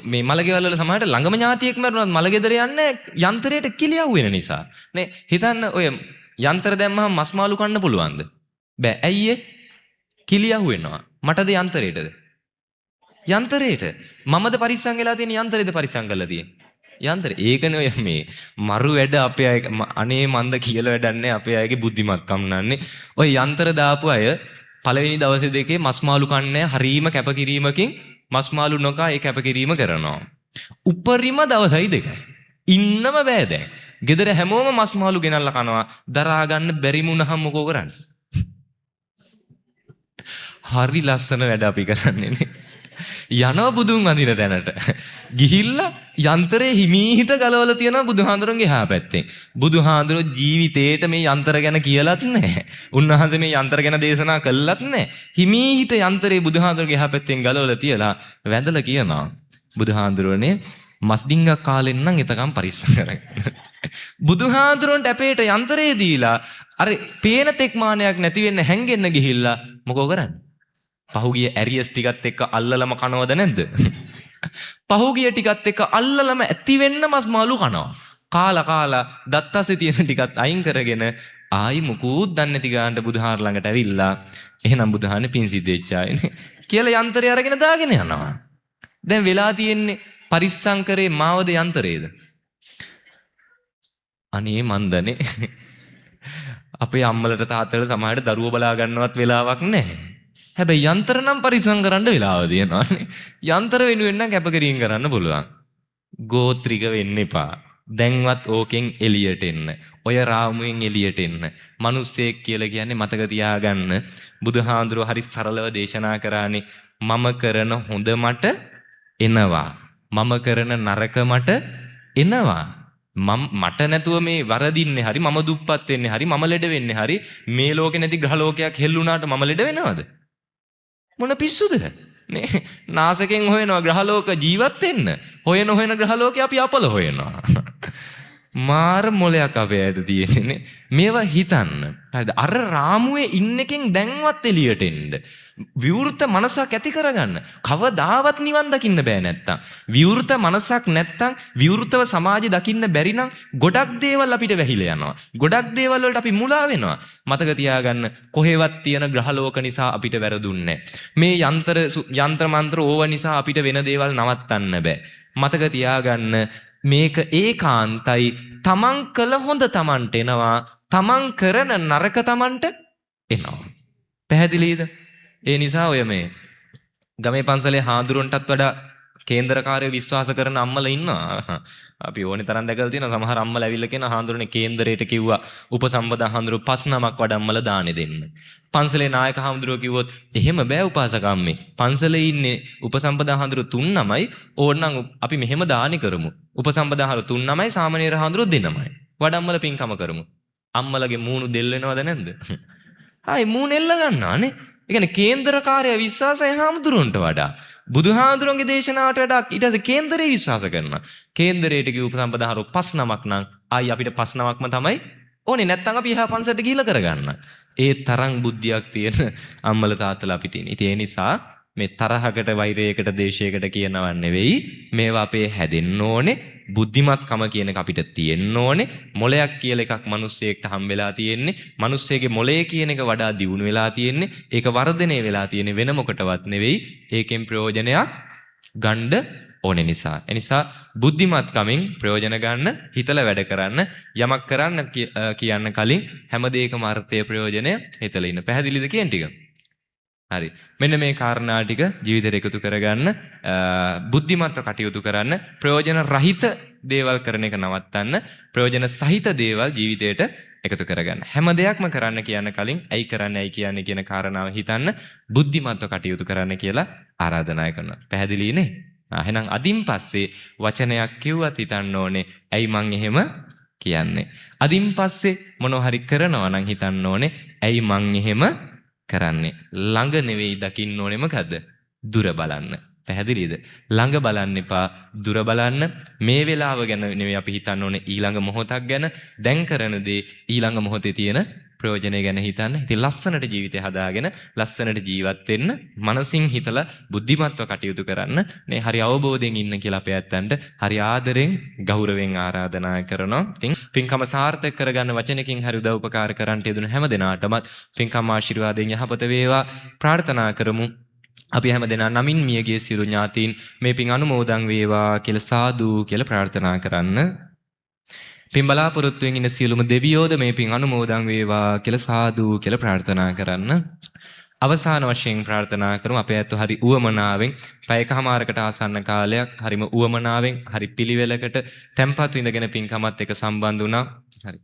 මේ මලගෙවල් වල සමහරට ළඟම ඥාතියෙක් මරුණත් මලගෙදර යන්නේ යන්ත්‍රයට කිලි අහුවෙන නිසා. නේ හිතන්න ඔය යන්ත්‍ර දැම්මහම මස් මාළු කන්න පුළුවන්ද? බෑ. ඇයි ඒ? කිලි අහුවෙනවා. මටද යන්ත්‍රයටද? යන්ත්‍රයට. මමද පරිස්සම් වෙලා තියෙන යන්ත්‍රයද පරිස්සම් කරලා තියෙන්නේ? යන්ත්‍රය. ඒකනේ ඔය මේ මරු වැඩ අපේ අය අනේ මන්ද කියලා වැඩක් නැහැ අපේ අයගේ බුද්ධිමත්කම් නන්නේ. ඔය යන්ත්‍ර දාපු අය පළවෙනි දවසේ දෙකේ මස් මාළු කන්නේ හරීම කැපකිරීමකින් මස් මාළු නොකා ඒ කැපකිරීම කරනවා. උපරිම දවසයි දෙකයි. ඉන්නම බෑ දැන්. ගෙදර හැමෝම මස් මාළු ගෙනල්ලා කනවා. දරා ගන්න බැරි වුණාම මොකෝ කරන්නේ? හරි ලස්සන වැඩ අපි කරන්නේ නේ. යනවා බුදුන් වඳින තැනට. ගිහිල්ලා යන්ත්‍රයේ හිමීහිට ගලවලා තියනවා බුදුහාඳුරන්ගේ එහා පැත්තෙන්. බුදුහාඳුර ජීවිතේට මේ යන්ත්‍ර ගැන කියලාත් නැහැ. උන්වහන්සේ මේ යන්ත්‍ර ගැන දේශනා කළාත් නැහැ. හිමීහිට යන්ත්‍රයේ බුදුහාඳුරගේ එහා පැත්තෙන් ගලවලා තියලා වැඳලා කියනවා බුදුහාඳුරනේ මස් ඩිංගක් කාලෙන් නම් එතකම් පරිස්සම් කරගන්න. බුදුහාඳුරන්ට අපේට යන්ත්‍රයේ දීලා අර පේන තෙක්මානයක් නැති වෙන්න හැංගෙන්න ගිහිල්ලා මොකෝ කරන්නේ? පහුගිය ඇරියස් ටිකත් එක්ක අල්ලලම කනවද නැද්ද? පහුගිය ටිකත් එක්ක අල්ලලම ඇති වෙන්න මස් මාළු කනවා. කාලා දත්තසේ තියෙන ටිකත් අයින් කරගෙන ආයි මුකුත් දන්නේ නැති ගානට බුදුහාර ළඟට ඇවිල්ලා එහෙනම් බුදුහානේ පින් සිද්දෙච්චායනේ කියලා යන්ත්‍රය අරගෙන දාගෙන යනවා. දැන් වෙලා තියෙන්නේ පරිස්සම් කරේ මාවද යන්ත්‍රයේද? අනේ මන්දනේ අපේ අම්මලට තාත්තලට සමහරට දරුවෝ බලා ගන්නවත් වෙලාවක් නැහැ. හැබැයි යන්ත්‍ර නම් පරිස්සම් කරන්න වෙලාව තියෙනවානේ. යන්ත්‍ර වෙනුවෙන් නම් කැපකිරීම කරන්න පුළුවන්. ගෝත්‍රික වෙන්න එපා. දැන්වත් ඕකෙන් එළියට එන්න. ඔය රාමුවෙන් එළියට එන්න. මිනිස්සෙක් කියලා කියන්නේ මතක තියාගන්න. බුදුහාඳුරෝ හරි සරලව දේශනා කරානේ මම කරන හොඳ මට එනවා. මම කරන නරක මට එනවා. මට නැතුව මේ වරදින්නේ හරි මම දුප්පත් වෙන්නේ හරි මම ලෙඩ වෙන්නේ හරි මේ ලෝකේ නැති ග්‍රහ ලෝකයක් හෙල්ලුණාට මම ලෙඩ වෙනවද? මොන පිස්සුද නේ? නාසකෙන් හොයනවා ග්‍රහලෝක ජීවත් වෙන්න. හොයන ග්‍රහලෝකේ අපි අපල හොයනවා. මාර මොලයක් අපේ ඇයට තියෙන්නේ. මේවා හිතන්න. හරිද? අර රාමුවේ ඉන්න එකෙන් දැන්වත් එළියට එන්න. විවෘත මනසක් ඇති කරගන්න. කවදාවත් නිවන් දකින්න බෑ නැත්තම්. විවෘත මනසක් නැත්තම් විවෘතව සමාජය දකින්න බැරි නම් ගොඩක් දේවල් අපිට වැහිලා යනවා. ගොඩක් දේවල් වලට අපි මුලා වෙනවා. මතක තියාගන්න කොහෙවත් තියෙන ග්‍රහලෝක නිසා අපිට වැරදුන්නේ මේ යන්ත්‍ර මන්ත්‍ර ඕව නිසා අපිට වෙන දේවල් නවත්තන්න බෑ. මතක තියාගන්න මේක ඒකාන්තයි. තමන් කළ හොඳ තමන්ට එනවා. තමන් කරන නරක තමන්ට එනවා. පැහැදිලිද? ඒ නිසා ඔය මේ ගමේ පන්සලේ හාඳුරන්ටත් වඩා කේන්දරකාරයෝ විශ්වාස කරන අම්මලා ඉන්නවා. අපි ඕනේ තරම් දැකලා තියෙනවා. සමහර අම්මලා ඇවිල්ලා කියන හාඳුරනේ කේන්දරයට කිව්වා උපසම්පදා හාඳුරු 5 නමක් වඩම්මලා දානෙ දෙන්න. පන්සලේ නායක හාමුදුරුවෝ කිව්වොත් එහෙම බෑ උපාසක අම්මේ. පන්සලේ ඉන්නේ උපසම්පදා හාඳුරු 3 නමයි. ඕනනම් අපි මෙහෙම දානි කරමු. උපසම්පදා හාඳුරු 3 නමයි සාමණේර හාඳුරු 2 නමයි. වඩම්මලා පින්කම කරමු. අම්මලගේ මූණු දෙල් වෙනවද නැද්ද? ආයි මූණ එල්ල ගන්නවානේ. ඒ කියන්නේ කේන්දරකාරය විශ්වාසය හාමුදුරන්ට වඩා බුදුහාඳුරන්ගේ දේශනාවට වඩා ඊට පස්සේ කේන්දරේ විශ්වාස කරනවා. කේන්දරයට කිව්ව උපසම්පදාහාර 5 නමක් නම් ආයි අපිට 5 නමක්ම තමයි ඕනේ. නැත්තම් අපි එහා පන්සලට ගිහිල්ලා කරගන්න. ඒ තරම් බුද්ධියක් තියෙන අම්මල තාත්තලා අපිට ඉන්නේ. ඉතින් ඒ නිසා මේ තරහකට වෛරයකට දේශයකට කියනවා නෙවෙයි. මේවා අපේ හැදෙන්න ඕනේ. බුද්ධිමත්කම කියන එක අපිට තියෙන්න ඕනේ. මොලයක් කියලා එකක් මිනිස්සෙක්ට හම් වෙලා තියෙන්නේ. මිනිස්සෙගේ මොලේ කියන එක වඩා දියුණු වෙලා තියෙන්නේ. ඒක වර්ධනය වෙලා තියෙන්නේ වෙන මොකටවත් නෙවෙයි. ඒකෙන් ප්‍රයෝජනයක් ගන්න ඕන නිසා. එනිසා බුද්ධිමත්කමින් ප්‍රයෝජන ගන්න, හිතලා වැඩ කරන්න, යමක් කරන්න කියන්න කලින් හැම දෙයකම අර්ථය ප්‍රයෝජනය හිතලා ඉන්න. පැහැදිලිද කියන ටික? හරි. මෙන්න මේ කාරණා ටික ජීවිතේට එකතු කරගන්න, බුද්ධිමත්ව කටයුතු කරන්න, ප්‍රයෝජන රහිත දේවල් කරන එක නවත්තන්න, ප්‍රයෝජන සහිත දේවල් ජීවිතේට එකතු කරගන්න. හැම දෙයක්ම කරන්න කියන්න කලින් ඇයි කරන්නේ ඇයි කියන්නේ කියන කාරණාව හිතන්න, බුද්ධිමත්ව කටයුතු කරන්න කියලා ආරාධනා කරනවා. පැහැදිලිනේ? එහෙනම් අදින් පස්සේ වචනයක් කිව්වත් හිතන්න ඕනේ ඇයි මං එහෙම කියන්නේ. අදින් පස්සේ මොනවා හරි කරනවා නම් හිතන්න ඕනේ ඇයි මං එහෙම කරන්නේ. ළඟ නෙවෙයි දකින්න ඕනේ මොකද්ද? දුර බලන්න. පැහැදිලිද? ළඟ බලන්න එපා, දුර බලන්න. මේ වෙලාව ගැන නෙවෙයි අපි හිතන්න ඕනේ ඊළඟ මොහොතක් ගැන. දැන් කරන දේ ඊළඟ මොහොතේ තියෙන ප්‍රයෝජනය ගැන හිතන්න. ඉතින් ලස්සනට ජීවිතය හදාගෙන ලස්සනට ජීවත් වෙන්න, මනසින් හිතලා බුද්ධිමත්ව කටයුතු කරන්න. මේ හරි අවබෝධයෙන් ඉන්න කියලා අපේ ඇත්තන්ට හරි ආදරෙන් ගෞරවයෙන් ආරාධනා කරනවා. ඉතින් පින්කම සාර්ථක කරගන්න වචනකින් හරි උදව් උපකාර කරන්න යෙදුණු හැම දෙනාටමත් පින්කම් ආශිර්වාදයෙන් යහපත වේවා ප්‍රාර්ථනා කරමු. අපි හැම දෙනා නමින් මියගිය සියලු ඥාතීන් මේ පින් අනුමෝදන් වේවා කියලා සාදු කියලා ප්‍රාර්ථනා කරන්න. පින් බලාපොරොත්තුෙන් ඉන්න සියලුම දෙවියෝද මේ පින් අනුමෝදන් වේවා කියලා සාදු කියලා ප්‍රාර්ථනා කරන්න. අවසාන වශයෙන් ප්‍රාර්ථනා කරමු අපේ ඇත්ත හරි උවමනාවෙන් පැයකමාරකට ආසන්න කාලයක් හරිම උවමනාවෙන් හරි පිළිවෙලකට tempatu ඉඳගෙන පින්කමත් එක්ක සම්බන්ධ වුණා. හරි.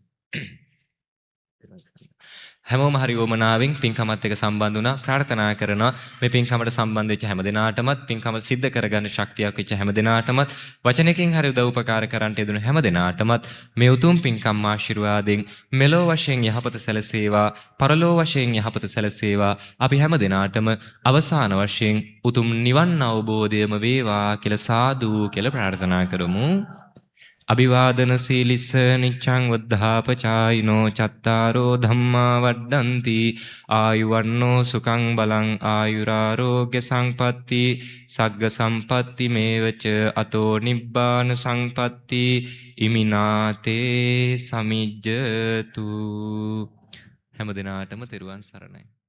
හැමෝම හරි වමනාවෙන් පින්කමත් එක්ක සම්බන්ධ වුණා. ප්‍රාර්ථනා කරනවා මේ පින්කමට සම්බන්ධ වෙච්ච හැම දෙනාටමත් පින්කම සිද්ධ කරගන්න ශක්තියක් වෙච්ච හැම දෙනාටමත් වචනකින් හරි උදව් උපකාර කරන්නට යෙදුණු හැම දෙනාටමත් මේ උතුම් පින්කම් ආශිර්වාදයෙන් මෙලෝ වශයෙන් යහපත සැලසේවා, පරලෝ වශයෙන් යහපත සැලසේවා. අපි හැම දෙනාටම අවසාන වශයෙන් උතුම් නිවන් අවබෝධයම වේවා කියලා සාදු කියලා ප්‍රාර්ථනා කරමු. අභිවාදන සීලිස නිච්ඡං වද්ධාපචායිනෝ චත්තාරෝ ධම්මා වඩ්ඩಂತಿ ආයුවන්නෝ සුඛං බලං ආයුරාරෝග්‍ය සංපatti සග්ග සම්පatti මේවච අතෝ නිබ්බාන සංපatti ඉමිනාතේ සමිජ්ජතු. හැම දිනාටම තෙරුවන් සරණයි.